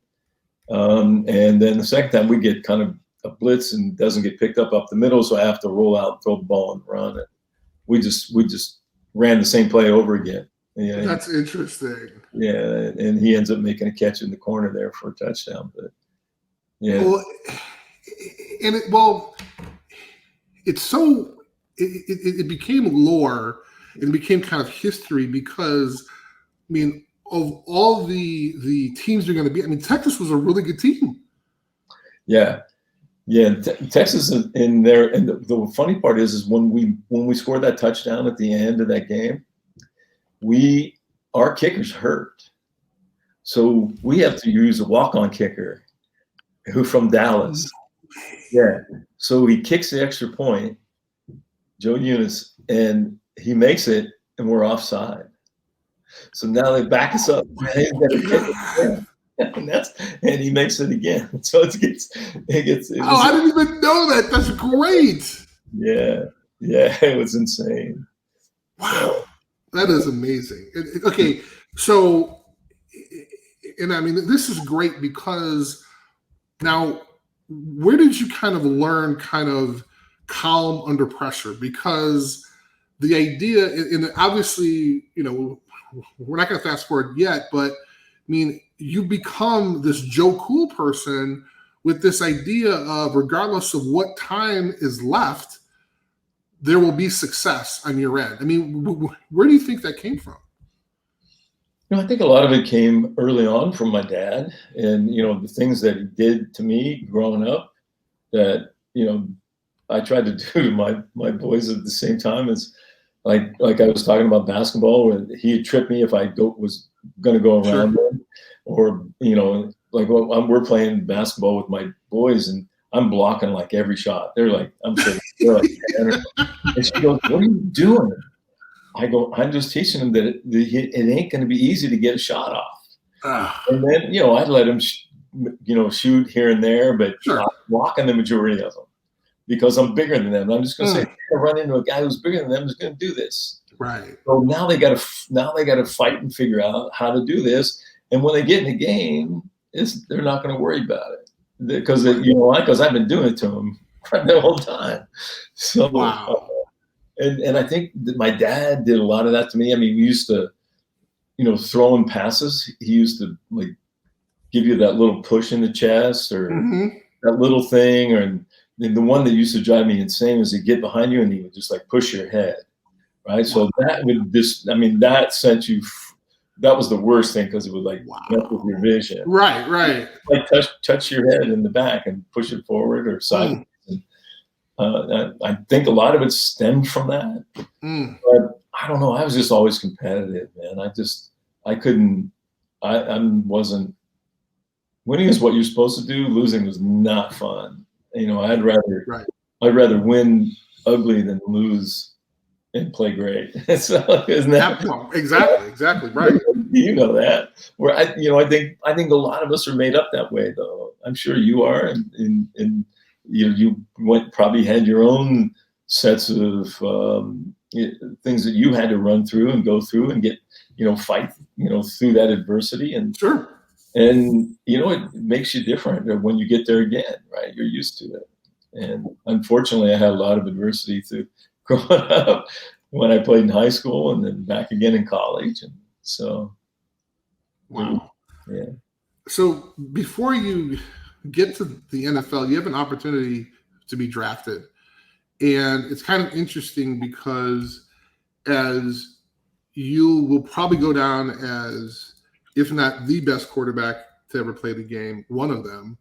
And then the second time we get kind of a blitz and doesn't get picked up the middle. So I have to roll out, throw the ball, and run it. We just ran the same play over again. Yeah, that's interesting. Yeah. And he ends up making a catch in the corner there for a touchdown. But yeah. Well, it became lore, and it became kind of history, because of all the teams you're going to be. Texas was a really good team. Yeah. Texas in there, and the funny part is when we scored that touchdown at the end of that game, our kicker's hurt, so we have to use a walk-on kicker who from Dallas. Yeah. So he kicks the extra point, Joe Eunice, and he makes it, and we're offside. So now they back us up. and he makes it again. So it gets. I didn't even know that. That's great. Yeah, it was insane. Wow, that is amazing. Okay, so, and I mean, this is great because now, where did you kind of learn kind of calm under pressure? Because the idea, and obviously, we're not going to fast forward yet, but I mean, you become this Joe Cool person with this idea of regardless of what time is left, there will be success on your end. I mean, where do you think that came from? I think a lot of it came early on from my dad, and the things that he did to me growing up that I tried to do to my boys at the same time. As like I was talking about basketball, where he'd trip me if I was going to go around him, or like we're playing basketball with my boys and I'm blocking like every shot. They're like, and she goes, "What are you doing?" I go, "I'm just teaching them that it ain't going to be easy to get a shot off." And then, I'd let them, shoot here and there, but I'm blocking the majority of them because I'm bigger than them. I'm just going to say, I run into a guy who's bigger than them who's going to do this. Right. So now they got to fight and figure out how to do this. And when they get in the game, they're not going to worry about it because because I've been doing it to them the whole time. So wow. And I think that my dad did a lot of that to me. I mean, we used to, throw him passes. He used to like give you that little push in the chest or that little thing. And the one that used to drive me insane was he'd get behind you and he would just like push your head. Right. So that would that sent you. That was the worst thing because it would like mess with your vision. Right. Like touch your head in the back and push it forward or sideways. I think a lot of it stemmed from that. But I don't know. I was just always competitive, man. I wasn't. Winning is what you're supposed to do. Losing was not fun. I'd rather win ugly than lose and play great. So isn't that exactly right? You know that. Where I think a lot of us are made up that way, though. I'm sure you are, and you probably had your own sets of things that you had to run through and go through and get, fight, through that adversity. And and it makes you different when you get there again, right? You're used to it. And unfortunately, I had a lot of adversity through growing up when I played in high school and then back again in college. And so, wow. Yeah. So before you get to the NFL, you have an opportunity to be drafted. And it's kind of interesting because as you will probably go down as, if not the best quarterback to ever play the game, one of them,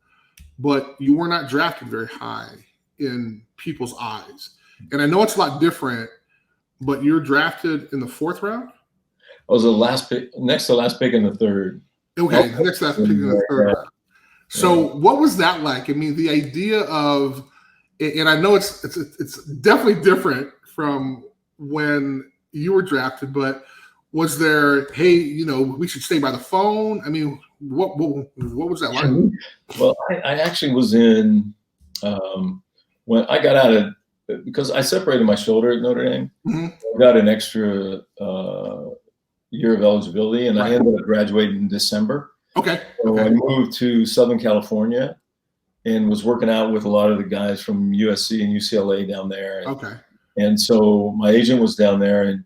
but you were not drafted very high in people's eyes. And I know it's a lot different, but you're drafted in the 4th round? I was the last pick, next to last pick in the 3rd. Okay, next to last pick in the 3rd round. So what was that like? I mean, the idea of, and I know it's definitely different from when you were drafted, but was there, hey, we should stay by the phone? I mean, what was that like? Well, I actually was in, when I got out of, because I separated my shoulder at Notre Dame, I got an extra year of eligibility, and I ended up graduating in December. Okay. So I moved to Southern California and was working out with a lot of the guys from USC and UCLA down there. And so my agent was down there, and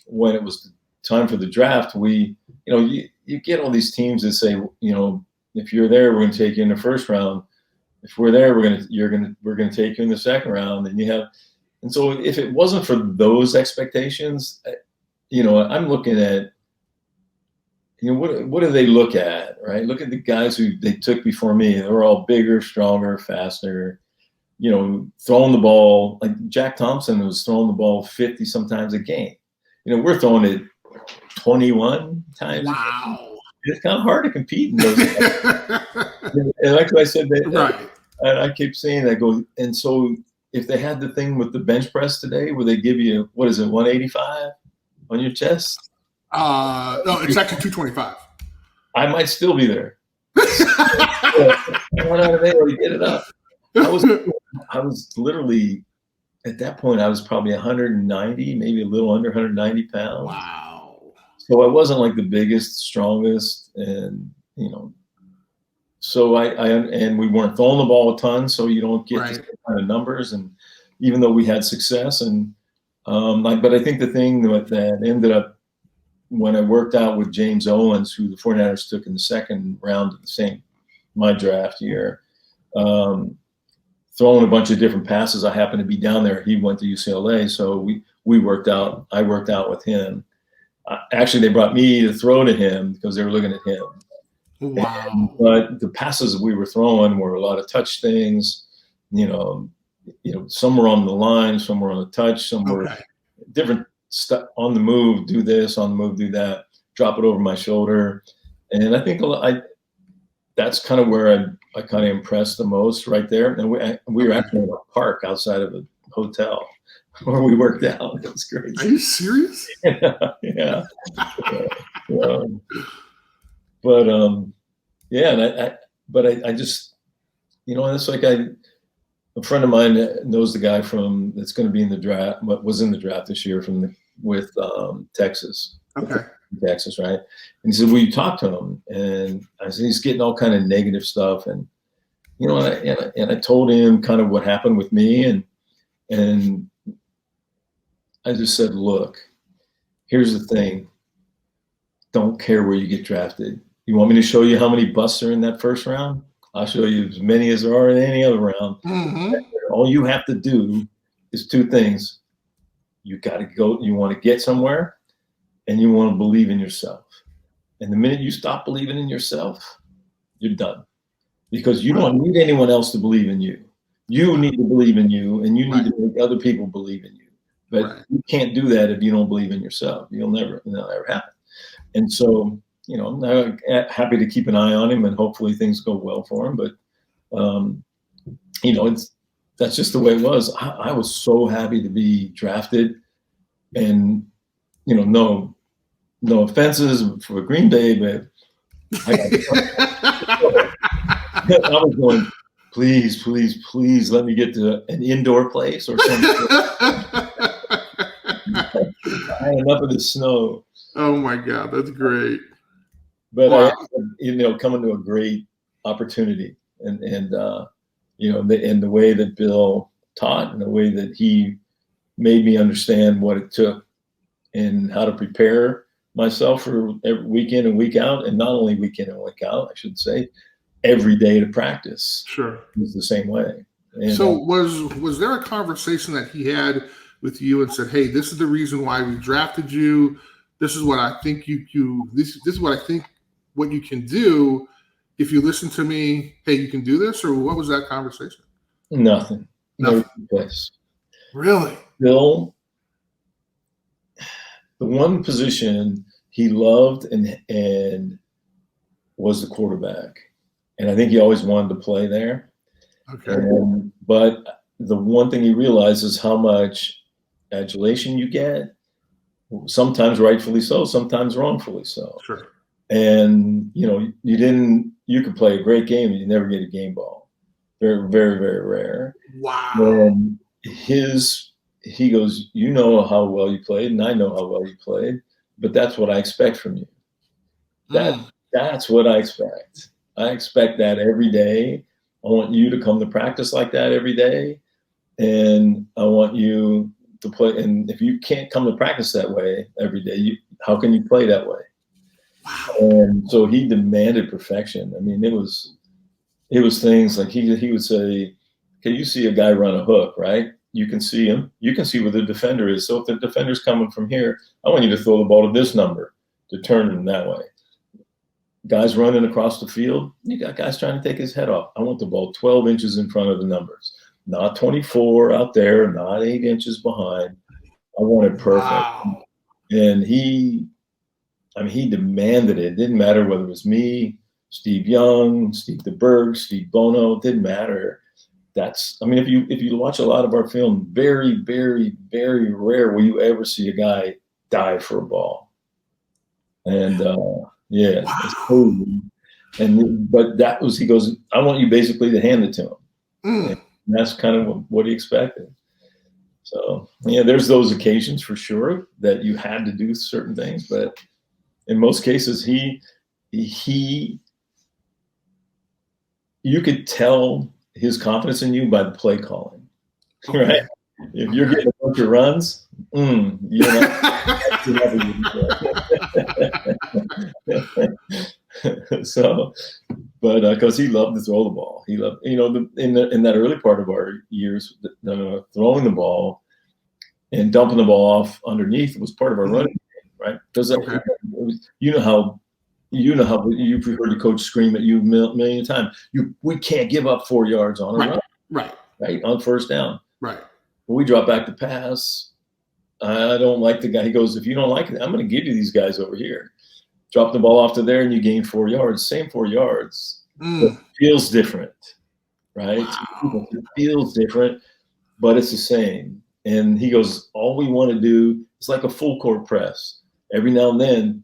when it was time for the draft, you get all these teams that say, if you're there, we're going to take you in the 1st round. If we're there, we're going to take you in the 2nd round. And so if it wasn't for those expectations, I'm looking at, what do they look at, right? Look at the guys who they took before me. They were all bigger, stronger, faster, throwing the ball. Like Jack Thompson was throwing the ball 50 sometimes a game. We're throwing it 21 times. Wow. It's kind of hard to compete in those and like I said, and I keep saying that, and so if they had the thing with the bench press today, where they give you, 185 on your chest? No, it's actually 225. I might still be there. Run out of air, get it up. I was literally, at that point, I was probably 190, maybe a little under 190 pounds. Wow. So I wasn't like the biggest, strongest, and so and we weren't throwing the ball a ton, so you don't get the same kind of numbers. And even though we had success, and but I think the thing that ended up when I worked out with James Owens, who the 49ers took in the second round of my draft year, throwing a bunch of different passes. I happened to be down there. He went to UCLA, so we worked out. I worked out with him. Actually, they brought me to throw to him because they were looking at him. Wow. But the passes we were throwing were a lot of touch things. Some were on the line, some were on the touch, some were different stuff on the move. Do this, on the move, do that. Drop it over my shoulder, and I think that's kind of where I kind of impressed the most right there. And we were actually in a park outside of a hotel where we worked out. It was crazy. Are you serious? Yeah. But I just, it's like a friend of mine knows the guy that's going to be in the draft, was in the draft this year with Texas. Okay. Texas, right? And he said, "Will you talk to him?" And I said, "He's getting all kind of negative stuff." And I told him kind of what happened with me, and I just said, "Look, here's the thing. Don't care where you get drafted. You want me to show you how many busts are in that first round? I'll show you as many as there are in any other round. Mm-hmm. All you have to do is two things. You got to go. You want to get somewhere, and you want to believe in yourself. And the minute you stop believing in yourself, you're done, because you don't need anyone else to believe in you. You need to believe in you, and you need to make other people believe in you. But you can't do that if you don't believe in yourself. It'll never happen. And so, I'm happy to keep an eye on him, and hopefully things go well for him. But, that's just the way it was. I was so happy to be drafted, and, no offenses for Green Bay, but I was going, please, please, please let me get to an indoor place or something. I had enough of the snow. Oh my God, that's great. But I, coming to a great opportunity, and the way that Bill taught, and the way that he made me understand what it took and how to prepare myself for every week in and week out, and not only week in and week out, I should say, every day to practice. Sure, it's the same way. And, so was there a conversation that he had with you and said, "Hey, this is the reason why we drafted you. This is what I think this is what I think what you can do. If you listen to me, hey, you can do this," or what was that conversation? Nothing. No place. Really? Bill, the one position he loved and was the quarterback. And I think he always wanted to play there. Okay. But the one thing he realized is how much adulation you get, sometimes rightfully so, sometimes wrongfully so. Sure. And, you could play a great game and you never get a game ball. Very, very, very rare. Wow. And he goes, "You know how well you played, and I know how well you played, but that's what I expect from you. That's what I expect. I expect that every day. I want you to come to practice like that every day, and I want you to play. And if you can't come to practice that way every day, how can you play that way?" Wow. And so he demanded perfection. I mean, it was things like he would say, "Okay, you see a guy run a hook, right? You can see him. You can see where the defender is. So if the defender's coming from here, I want you to throw the ball to this number to turn him that way. Guys running across the field, you got guys trying to take his head off. I want the ball 12 inches in front of the numbers, not 24 out there, not 8 inches behind. I want it perfect." Wow. And he demanded it. It didn't matter whether it was me, Steve Young, Steve DeBerg, Steve Bono. It didn't matter. If you watch a lot of our film, very, very, very rare will you ever see a guy dive for a ball. And wow. It's cool. But that was, he goes, I want you basically to hand it to him. And that's kind of what he expected. So, yeah, there's those occasions for sure that you had to do certain things, but in most cases, you could tell his confidence in you by the play calling, right? If you're getting a bunch of runs, you're not. So, but because he loved to throw the ball, he loved, in that early part of our years, throwing the ball and dumping the ball off underneath was part of our running game, right? Because you know how you've heard the coach scream at you a million times. We can't give up 4 yards on a run, right on first down, right. When we drop back to pass, I don't like the guy. He goes, if you don't like it, I'm going to give you these guys over here. Drop the ball off to there, and you gain 4 yards. Same 4 yards. It feels different, right? Wow. It feels different, but it's the same. And he goes, all we want to do is like a full court press. Every now and then,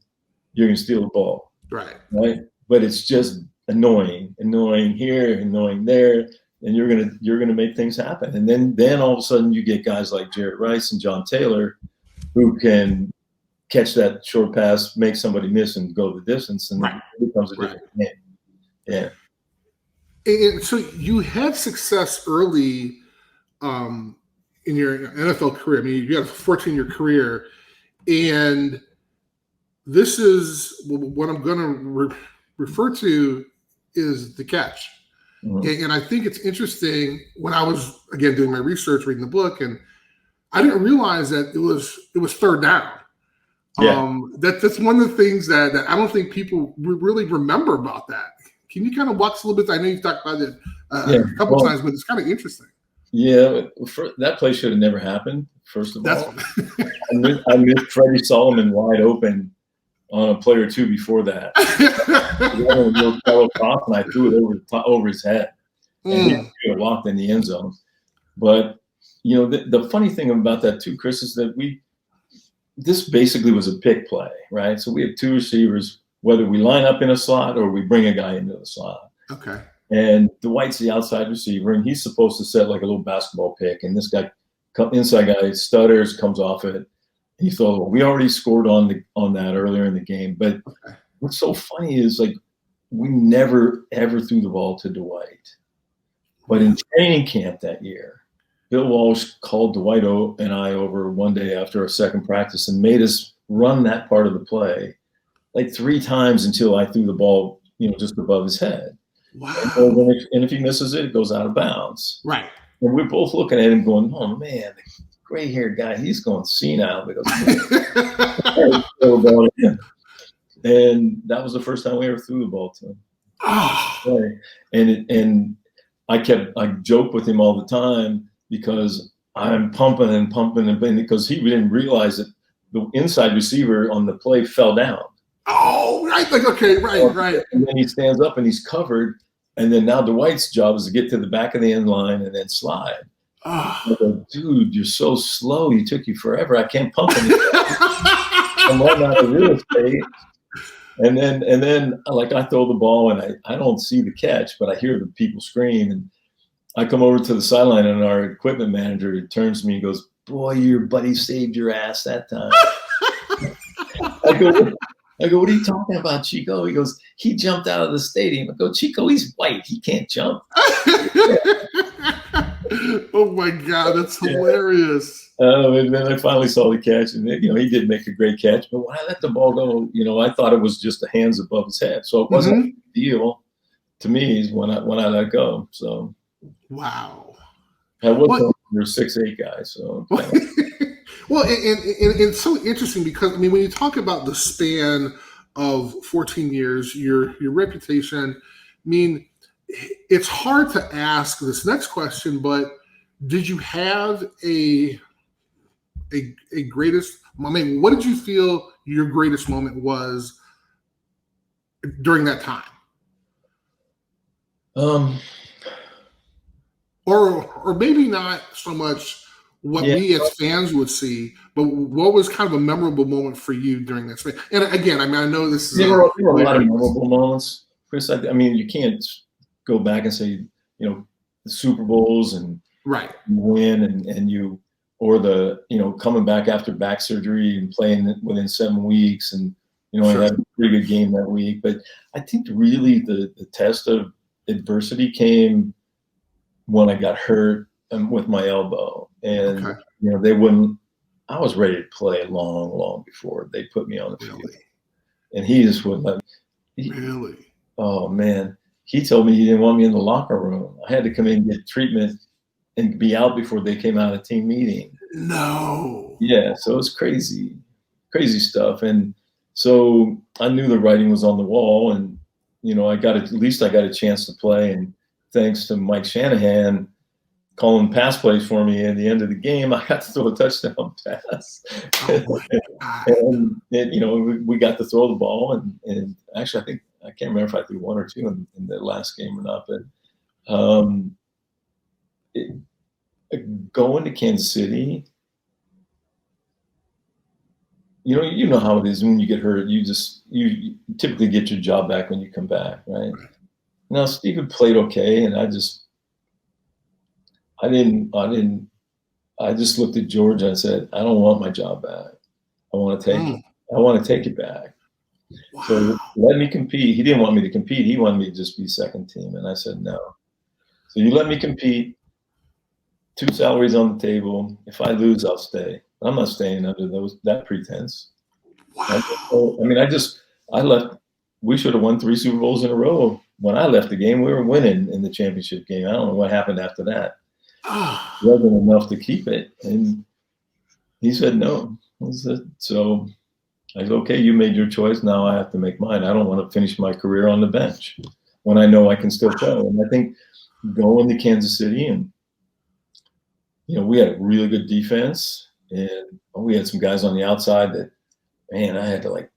you're going to steal the ball. Right. But it's just annoying here, annoying there. And you're gonna make things happen. And then all of a sudden you get guys like Jarrett Rice and John Taylor who can catch that short pass, make somebody miss and go the distance, and it becomes a different game. Yeah. And so you had success early in your NFL career. I mean, you had a 14-year career, and this is what I'm going to refer to is the catch. And I think it's interesting when I was, again, doing my research, reading the book, and I didn't realize that it was third down. Yeah. That's one of the things that I don't think people really remember about that. Can you kind of walk us a little bit? I know you've talked about it a couple times, but it's kind of interesting. Yeah, that play should have never happened, first of all. I missed Freddie Solomon wide open on a play or two before that. And I threw it over his head. And he walked in the end zone. But, the funny thing about that too, Chris, is that this basically was a pick play, right? So we have two receivers, whether we line up in a slot or we bring a guy into the slot. Okay. And Dwight's the outside receiver, and he's supposed to set like a little basketball pick. And this guy, inside guy, stutters, comes off it. He thought, well, we already scored on that earlier in the game. But what's so funny is, like, we never, ever threw the ball to Dwight. But in training camp that year, Bill Walsh called Dwight and I over one day after our second practice and made us run that part of the play like 3 times until I threw the ball, just above his head. Wow. And if he misses it, it goes out of bounds. Right. And we're both looking at him going, oh, man, the gray-haired guy, he's going senile. Because and that was the first time we ever threw the ball to him. Oh. And I joke with him all the time because I'm pumping and because he didn't realize that the inside receiver on the play fell down. Oh, right. Like, okay, right. And then he stands up and he's covered. And then now Dwight's job is to get to the back of the end line and then slide. Oh. I go, dude, you're so slow. It took you forever. I can't pump anything. I'm running out of real estate. And then like I throw the ball and I don't see the catch, but I hear the people scream. And I come over to the sideline and our equipment manager turns to me and goes, boy, your buddy saved your ass that time. I go, what are you talking about, Chico? He goes, he jumped out of the stadium. I go, Chico, he's white. He can't jump. Oh, my God. That's hilarious. And then I finally saw the catch. And, he did make a great catch. But when I let the ball go, I thought it was just the hands above his head. So it wasn't a big deal to me when I let go. So. Wow. I was you're 6'8" guy. So. Well, and it's so interesting because, when you talk about the span of 14 years, your reputation, it's hard to ask this next question, but did you have a greatest moment? What did you feel your greatest moment was during that time? Or maybe not so much what we as fans would see, but what was kind of a memorable moment for you during that space? And again, I know this is there were a lot of memorable moments. Chris, I mean, you can't go back and say, the Super Bowls and right win and you, or the, coming back after back surgery and playing within 7 weeks and, I had a pretty good game that week. But I think really the test of adversity came when I got hurt with my elbow. And, they wouldn't, I was ready to play long before they put me on the field. And he just wouldn't let me. Really? Oh, man. He told me he didn't want me in the locker room. I had to come in and get treatment and be out before they came out of team meeting. No. Yeah, so it's crazy stuff. And so I knew the writing was on the wall, and at least I got a chance to play. And thanks to Mike Shanahan calling pass plays for me at the end of the game, I got to throw a touchdown pass. And we got to throw the ball. And actually, I can't remember if I threw 1 or 2 in the last game or not. But going to Kansas City, you know how it is when you get hurt. You typically get your job back when you come back, right? Now Steven played okay, and I just looked at George and I said, I don't want my job back. I want to take it back. Wow. So let me compete. He didn't want me to compete. He wanted me to just be second team, and I said no. So you let me compete. 2 salaries on the table. If I lose, I'll stay. I'm not staying under that pretense. Wow. I left. We should have won 3 Super Bowls in a row. When I left the game, we were winning in the championship game. I don't know what happened after that. It wasn't enough to keep it. And he said no. So I said, okay, you made your choice. Now I have to make mine. I don't want to finish my career on the bench when I know I can still play. And I think going to Kansas City and we had a really good defense, and we had some guys on the outside that, man, I had to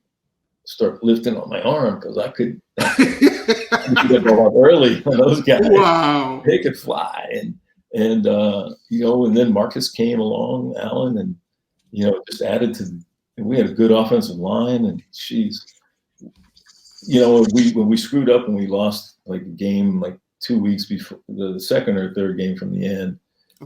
start lifting on my arm because I could go up early on those guys. Wow. They could fly. And then Marcus came along, Allen, and, just added to, we had a good offensive line, and when we screwed up and we lost a game 2 weeks before the second or third game from the end,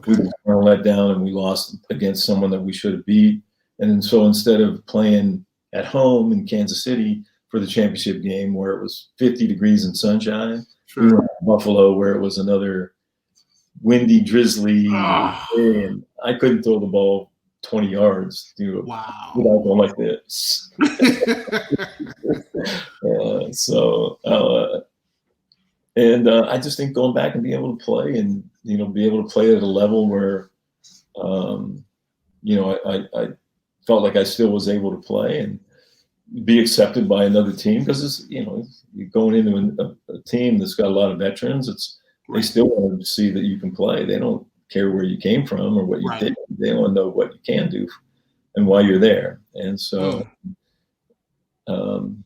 we were let down and we lost against someone that we should have beat. And so instead of playing at home in Kansas City for the championship game where it was 50 degrees and sunshine, we were in Buffalo where it was another windy, drizzly day, and I couldn't throw the ball 20 yards without going like this. I just think going back and being able to play and be able to play at a level where I felt like I still was able to play and be accepted by another team, because you're going into a team that's got a lot of veterans. They still want to see that you can play. They don't care where you came from or what you did. They want to know what you can do and why you're there. And so, and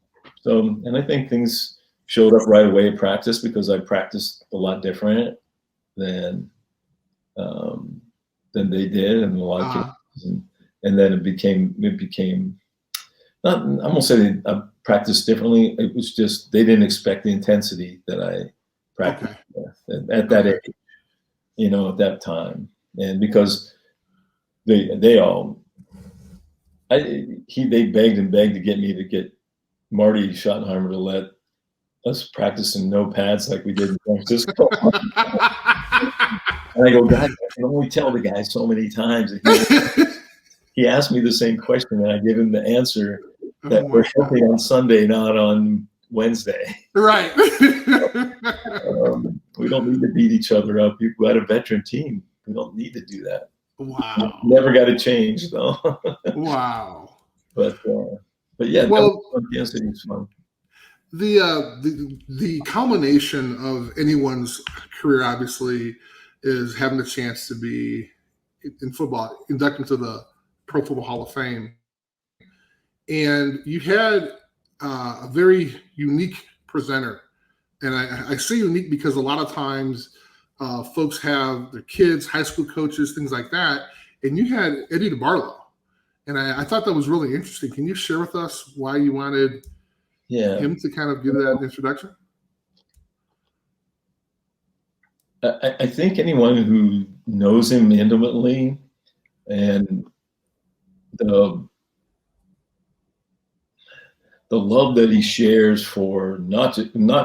I think things showed up right away at practice because I practiced a lot different than they did, and a lot of kids. And then it became not, I'm gonna say I practiced differently. It was just they didn't expect the intensity that I practiced with at that age, at that time. And because they begged and begged to get me to get Marty Schottenheimer to let us practice in no pads like we did in San Francisco. And I go, God, I can only tell the guy so many times. He asked me the same question, and I give him the answer that we're helping on Sunday, not on Wednesday. Right. We don't need to beat each other up. You've got a veteran team. We don't need to do that. Wow. Never got to change, though. Wow. But yeah, well, yes, it was fun. The culmination of anyone's career, obviously, is having the chance to be in football, inducted into the Pro Football Hall of Fame. And you had a very unique presenter. And I say unique because a lot of times folks have their kids, high school coaches, things like that. And you had Eddie DeBartolo. And I thought that was really interesting. Can you share with us why you wanted him to kind of give that introduction? I think anyone who knows him intimately and the love that he shares for not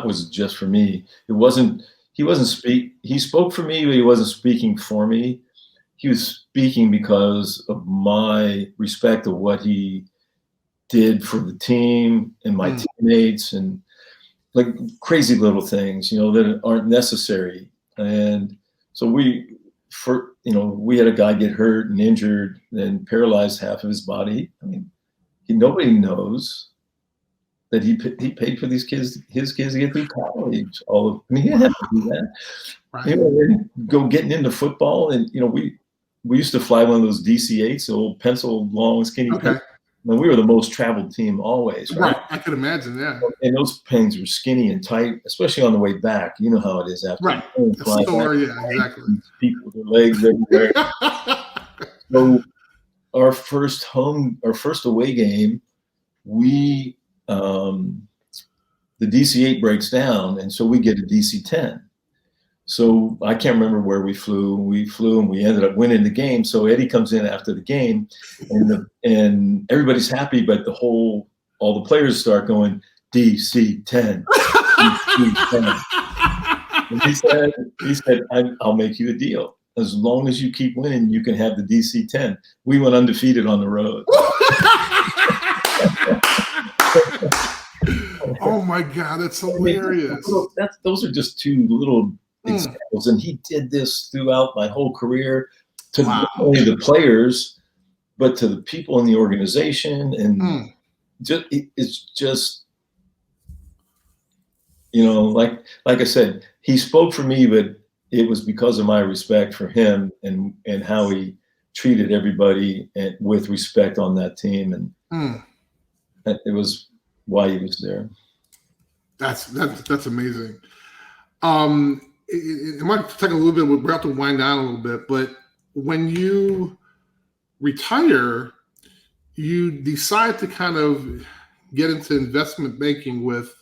was just for me. He spoke for me, but he wasn't speaking for me. He was speaking because of my respect of what he did for the team and my teammates, and like crazy little things, that aren't necessary. And so we had a guy get hurt and injured and paralyzed half of his body. I mean, nobody knows that he paid for his kids to get through college. He didn't have to do that. Right. Go getting into football, and we used to fly one of those DC-8s, old pencil long, skinny. Okay. And we were the most traveled team always. Right. I could imagine, yeah. And those planes were skinny and tight, especially on the way back. You know how it is after. Right. Yeah, exactly. People with their legs everywhere. So our first away game, the DC-8 breaks down, and so we get a DC-10. So I can't remember where we flew. We flew, and we ended up winning the game. So Eddie comes in after the game, and everybody's happy, but all the players start going DC-10, DC-10. And he said, I'll make you a deal. As long as you keep winning, you can have the DC-10. We went undefeated on the road. Oh my God, that's hilarious. Those are just two little examples, and he did this throughout my whole career to not only the players, but to the people in the organization. And it's just, like I said, he spoke for me, but it was because of my respect for him and how he treated everybody with respect on that team. And it was why he was there. That's amazing. It might take a little bit. We're have to wind down a little bit, but when you retire, you decide to kind of get into investment banking with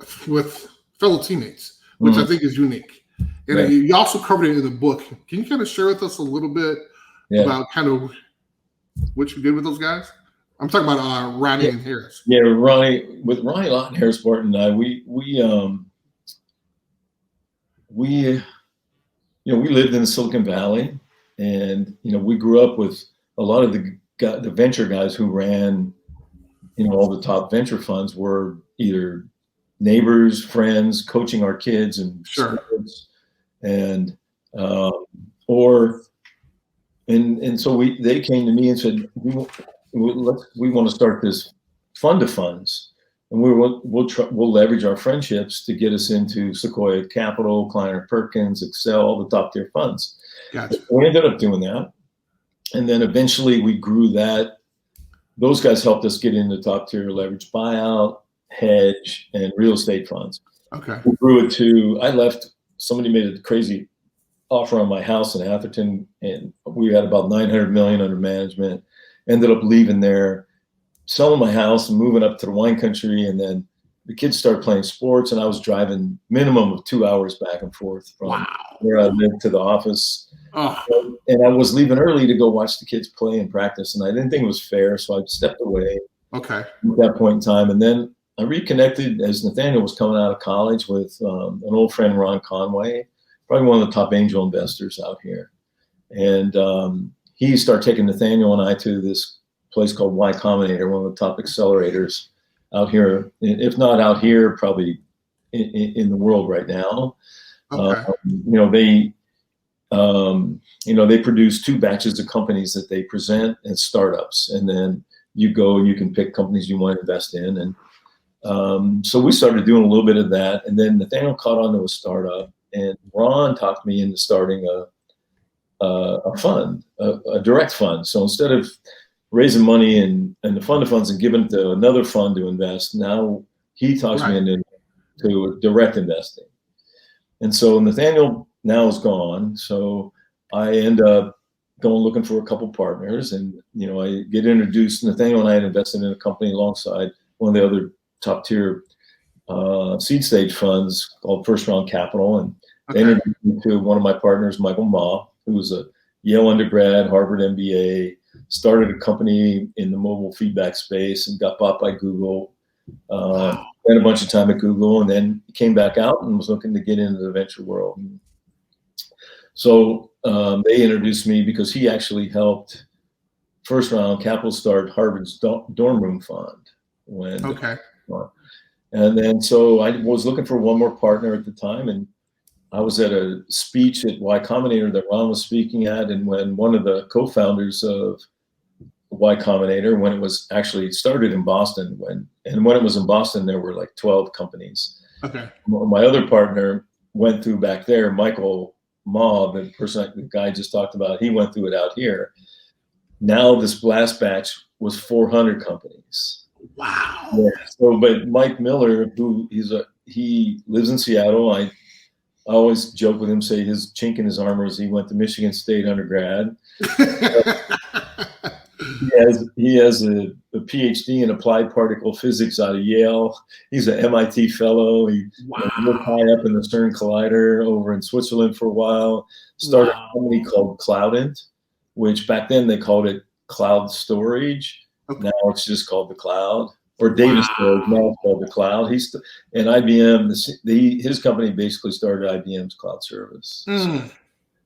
fellow teammates, which I think is unique. And you also covered it in the book. Can you kind of share with us a little bit about kind of what you did with those guys? I'm talking about Ronnie and Harris. Yeah, Ronnie Lott and Harris Barton and I, we lived in Silicon Valley, and we grew up with a lot of the venture guys who ran, all the top venture funds were either neighbors, friends, coaching our kids and sports, and so they came to me and said, we want to start this fund of funds, and we'll leverage our friendships to get us into Sequoia Capital, Kleiner Perkins, Excel, all the top tier funds. Gotcha. We ended up doing that, and then eventually we grew that. Those guys helped us get into top tier leverage buyout, hedge, and real estate funds. Okay. We grew it to. I left. Somebody made a crazy offer on my house in Atherton, and we had about $900 million under management. Ended up leaving there, selling my house and moving up to the wine country. And then the kids started playing sports, and I was driving minimum of 2 hours back and forth from where I lived to the office. Oh. And I was leaving early to go watch the kids play and practice. And I didn't think it was fair, so I stepped away at that point in time. And then I reconnected as Nathaniel was coming out of college with an old friend, Ron Conway, probably one of the top angel investors out here. And he started taking Nathaniel and I to this place called Y Combinator, one of the top accelerators out here, if not out here, probably in the world right now. Okay. They produce 2 batches of companies that they present as startups, and then you go and you can pick companies you want to invest in. And so we started doing a little bit of that, and then Nathaniel caught on to a startup, and Ron talked me into starting a fund, a direct fund. So instead of raising money in the fund of funds and giving it to another fund to invest, now he talks me into direct investing. And so Nathaniel now is gone. So I end up going looking for a couple partners, and I get introduced. Nathaniel and I had invested in a company alongside one of the other top tier seed stage funds called First Round Capital, and They introduced me to one of my partners, 𝐌𝐂𝐿𝐿𝐿, who was a Yale undergrad, Harvard MBA, started a company in the mobile feedback space and got bought by Google. Spent a bunch of time at Google and then came back out and was looking to get into the venture world. So they introduced me because he actually helped first round capital start Harvard's dorm room fund. And then so I was looking for one more partner at the time, and I was at a speech at 𝐌𝐂𝐿𝐿 that Ron was speaking at, and when one of the co-founders of 𝐌𝐂𝐿𝐿, when it was actually started in Boston, when it was in Boston, there were like 12 companies. My other partner went through back there, 𝐌𝐂𝐿𝐿, the guy I just talked about, he went through it out here. Now this last batch was 400 companies. Wow. Yeah. So, but Mike Miller, who he lives in Seattle, I always joke with him, say his chink in his armor is he went to Michigan State undergrad. He has a PhD in applied particle physics out of Yale. He's an MIT fellow. He worked high up in the CERN Collider over in Switzerland for a while. Started a company called Cloudant, which back then they called it cloud storage. Now it's just called the cloud, or data storage. Now it's called the cloud. And IBM, his company basically started IBM's cloud service.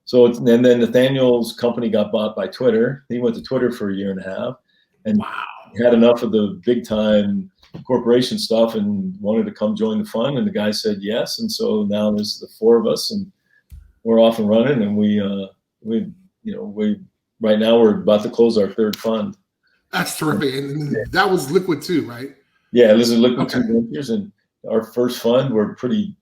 So and then Nathaniel's company got bought by Twitter. He went to Twitter for 1.5 years and had enough of the big time corporation stuff and wanted to come join the fund. And the guy said yes. And so now there's the 4 of us, and we're off and running. And we right now we're about to close our 3rd fund. That's terrific. And that was Liquid 2, right? Yeah, this is Liquid 2 Ventures, and our first fund we're pretty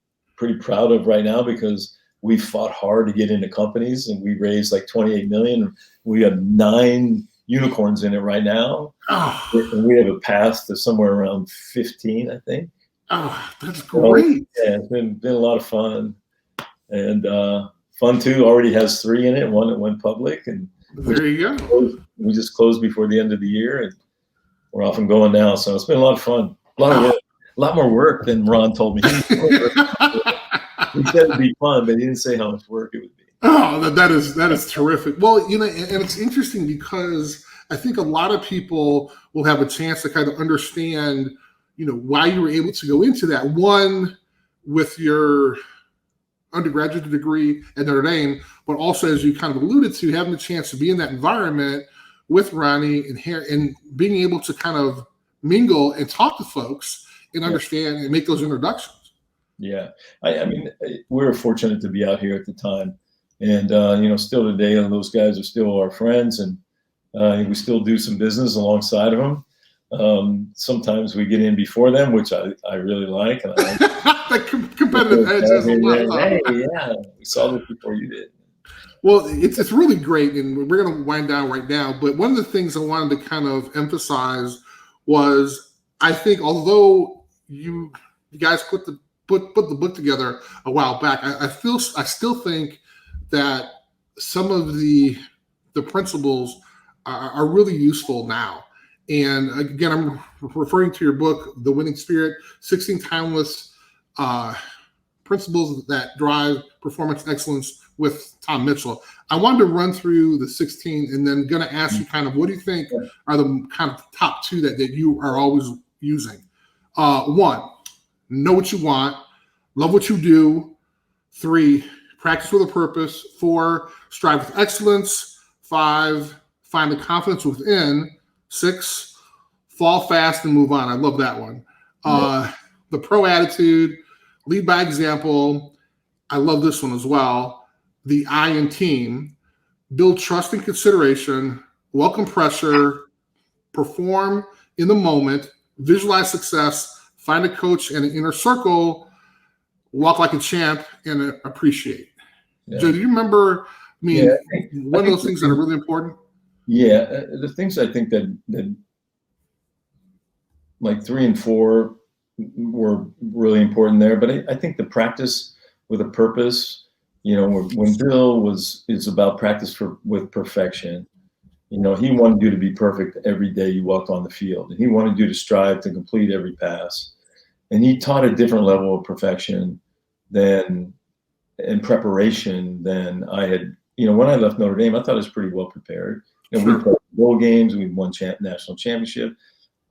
proud of right now because we fought hard to get into companies, and we raised like 28 million. We have 9 unicorns in it right now. And we have a path to somewhere around 15, I think. That's great. Yeah, it's been a lot of fun. And Fund 2 already has 3 in it, one that went public, and there you go. We just closed before the end of the year, and we're off and going now. So it's been a lot of fun, a lot of work, a lot more work than Ron told me. He said it'd be fun, but he didn't say how much work it would be. That is terrific. Well, and it's interesting because I think a lot of people will have a chance to kind of understand, why you were able to go into that. One, with your undergraduate degree at Notre Dame, but also, as you kind of alluded to, having the chance to be in that environment with Ronnie and being able to kind of mingle and talk to folks and understand and make those introductions. Yeah. I mean, we were fortunate to be out here at the time. And, still today, those guys are still our friends, and we still do some business alongside of them. Sometimes we get in before them, which I really like. And I like the competitive edge is a lot. Hey, yeah, we saw this before you did. Well, it's really great, and we're going to wind down right now. But one of the things I wanted to kind of emphasize was, I think, although you guys put the book together a while back, I still think that some of the principles are really useful now. And again, I'm referring to your book, The Winning Spirit: 16 Timeless Principles that Drive Performance Excellence, with Tom Mitchell. I wanted to run through the 16 and then going to ask you kind of, what do you think are the kind of top 2 that you are always using? 1, know what you want. Love what you do. 3, practice with a purpose. 4, strive with excellence. 5, find the confidence within. 6, fall fast and move on. I love that one. The pro attitude, lead by example. I love this one as well. The I in team, build trust and consideration, welcome pressure, perform in the moment, visualize success, find a coach and an inner circle, walk like a champ, and appreciate. Yeah. Joe, do you remember, one of those things that are really important? Yeah, the things I think that like 3 and 4 were really important there, but I think the practice with a purpose, when Bill is about practice with perfection, he wanted you to be perfect every day you walked on the field, and he wanted you to strive to complete every pass. And he taught a different level of perfection than in preparation than I had. When I left Notre Dame, I thought I was pretty well prepared. We played bowl games, we won national championship.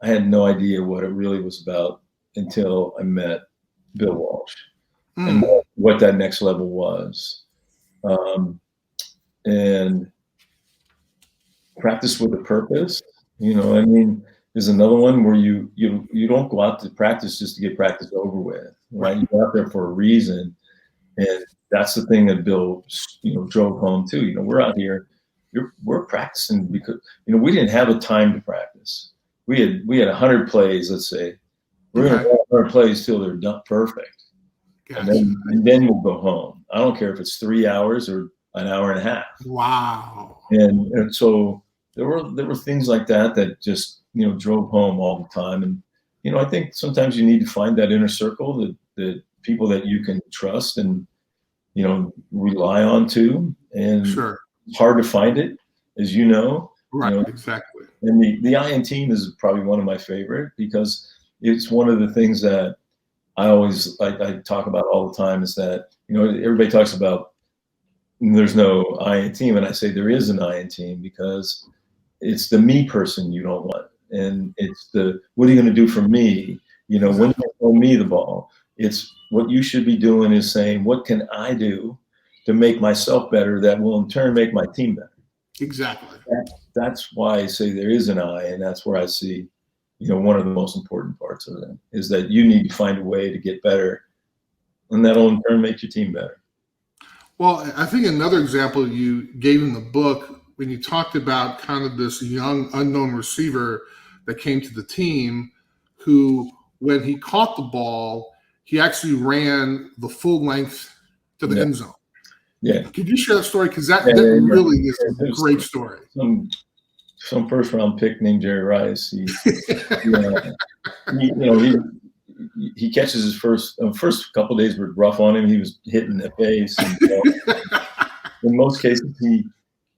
I had no idea what it really was about until I met Bill Walsh and what that next level was. And practice with a purpose, there's another one where you don't go out to practice just to get practice over with, right? You go out there for a reason. And that's the thing that Bill, drove home too. We're out here, we're practicing because, we didn't have a time to practice. We had 100 plays, let's say. We're going to run 100 plays till they're done perfect. Gotcha. And then we'll go home. I don't care if it's 3 hours or an hour and a half. Wow. And so there were things like that just, drove home all the time. And, I think sometimes you need to find that inner circle, the people that you can trust and, rely on too. And it's hard to find it, as you know. Right, exactly. And the IN team is probably one of my favorite because it's one of the things that I talk about all the time is that, everybody talks about there's no IN team. And I say there is an IN team because it's the me person you don't want. And it's what are you going to do for me? When you throw me the ball, it's what you should be doing is saying, what can I do to make myself better that will in turn make my team better? Exactly. That's why I say there is an I, and that's where I see, one of the most important parts of it is that you need to find a way to get better, and that'll in turn make your team better. Well, I think another example you gave in the book when you talked about kind of this young unknown receiver that came to the team who, when he caught the ball, he actually ran the full length to the end zone. Yeah. Could you share that story? Because that really is a great story. Some first round pick named Jerry Rice. He catches his first couple of days were rough on him. He was hitting the face. And, in most cases,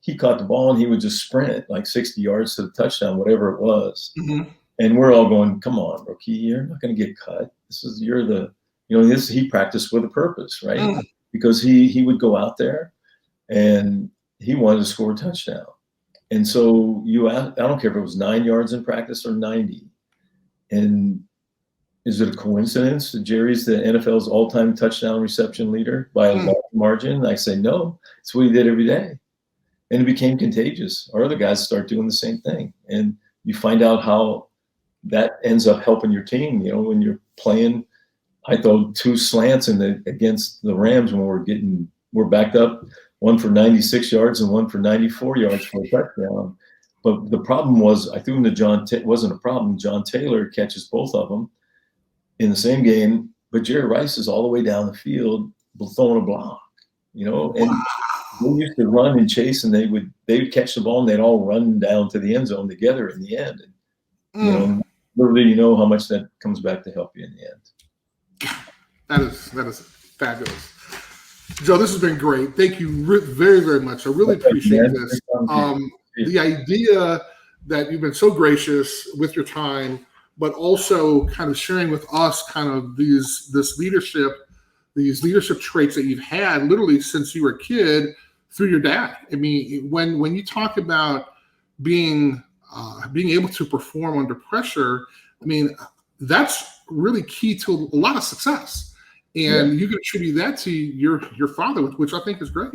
he caught the ball and he would just sprint like 60 yards to the touchdown, whatever it was. Mm-hmm. And we're all going, come on, rookie, you're not going to get cut. He practiced with a purpose, right? Mm. Because he would go out there and he wanted to score a touchdown. And so I don't care if it was 9 yards in practice or 90. And is it a coincidence that Jerry's the NFL's all-time touchdown reception leader by a large margin? I say, no, it's what he did every day. And it became contagious. Our other guys start doing the same thing. And you find out how that ends up helping your team. When you're playing, I throw 2 slants against the Rams when we're backed up, one for 96 yards and one for 94 yards for a touchdown. But the problem was I threw them to wasn't a problem. John Taylor catches both of them in the same game, but Jerry Rice is all the way down the field throwing a block, and they used to run and chase, and they would catch the ball and they'd all run down to the end zone together in the end. And, literally, how much that comes back to help you in the end. That is fabulous. Joe, this has been great. Thank you very, very much. I really appreciate this. The idea that you've been so gracious with your time, but also kind of sharing with us kind of these leadership traits that you've had literally since you were a kid through your dad. I mean, when you talk about being able to perform under pressure, I mean, that's really key to a lot of success. And you can attribute that to your father, which I think is great.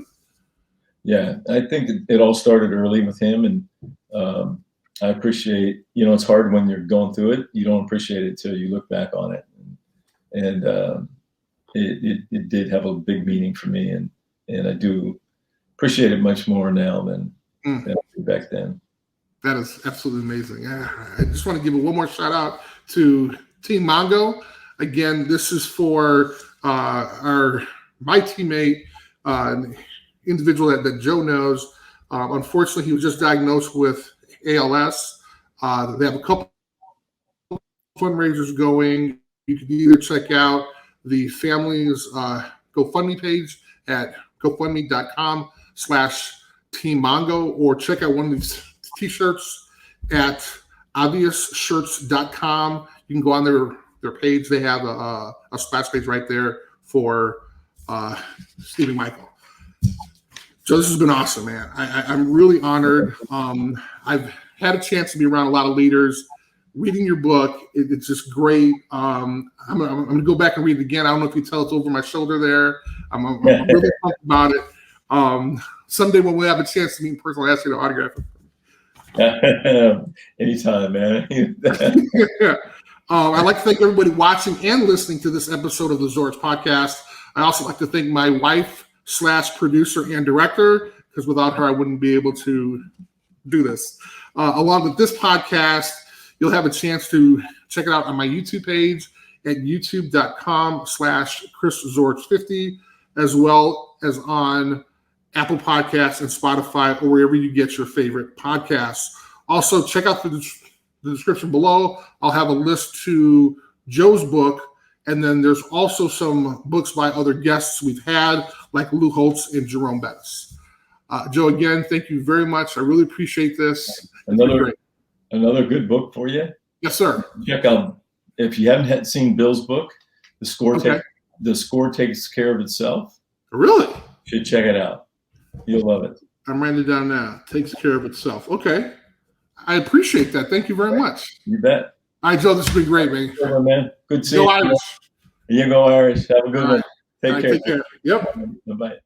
Yeah, I think it all started early with him. And I appreciate, it's hard when you're going through it. You don't appreciate it till you look back on it. And it did have a big meaning for me. And I do appreciate it much more now than back then. That is absolutely amazing. I just want to give one more shout out to Team Mongo. Again, this is for my teammate, individual that Joe knows. Unfortunately, he was just diagnosed with ALS. They have a couple fundraisers going. You can either check out the family's GoFundMe page at gofundme.com/Team Mongo, or check out one of these T-shirts at obviousshirts.com. You can go on their page. They have a splash page right there for Steve McMichael. Joe, this has been awesome, man. I'm really honored. I've had a chance to be around a lot of leaders. Reading your book, it's just great. I'm gonna go back and read it again. I don't know if you tell it's over my shoulder there. I'm really pumped about it. Someday when we have a chance to meet in person, I'll ask you to autograph it. Anytime, man. I'd like to thank everybody watching and listening to this episode of the Zorich Podcast. I also like to thank my wife / producer and director, because without her, I wouldn't be able to do this. Along with this podcast, you'll have a chance to check it out on my YouTube page at youtube.com/ChrisZorich50, as well as on Apple Podcasts and Spotify, or wherever you get your favorite podcasts. Also, check out the description below. I'll have a list to Joe's book, and then there's also some books by other guests we've had, like Lou Holtz and Jerome Bettis. Joe, again, thank you very much. I really appreciate this. Another good book for you. Yes, sir. Check out, if you haven't seen Bill's book, The Score Takes Care of Itself. Really? You should check it out. You'll love it. I'm writing it down now. Takes care of itself. Okay. I appreciate that. Thank you very much. You bet. All right, Joe, this has been great, man. Good, man. Good seeing you. Go Irish. You go Irish. Have a good one. Take care. Take care. Yep. Bye-bye.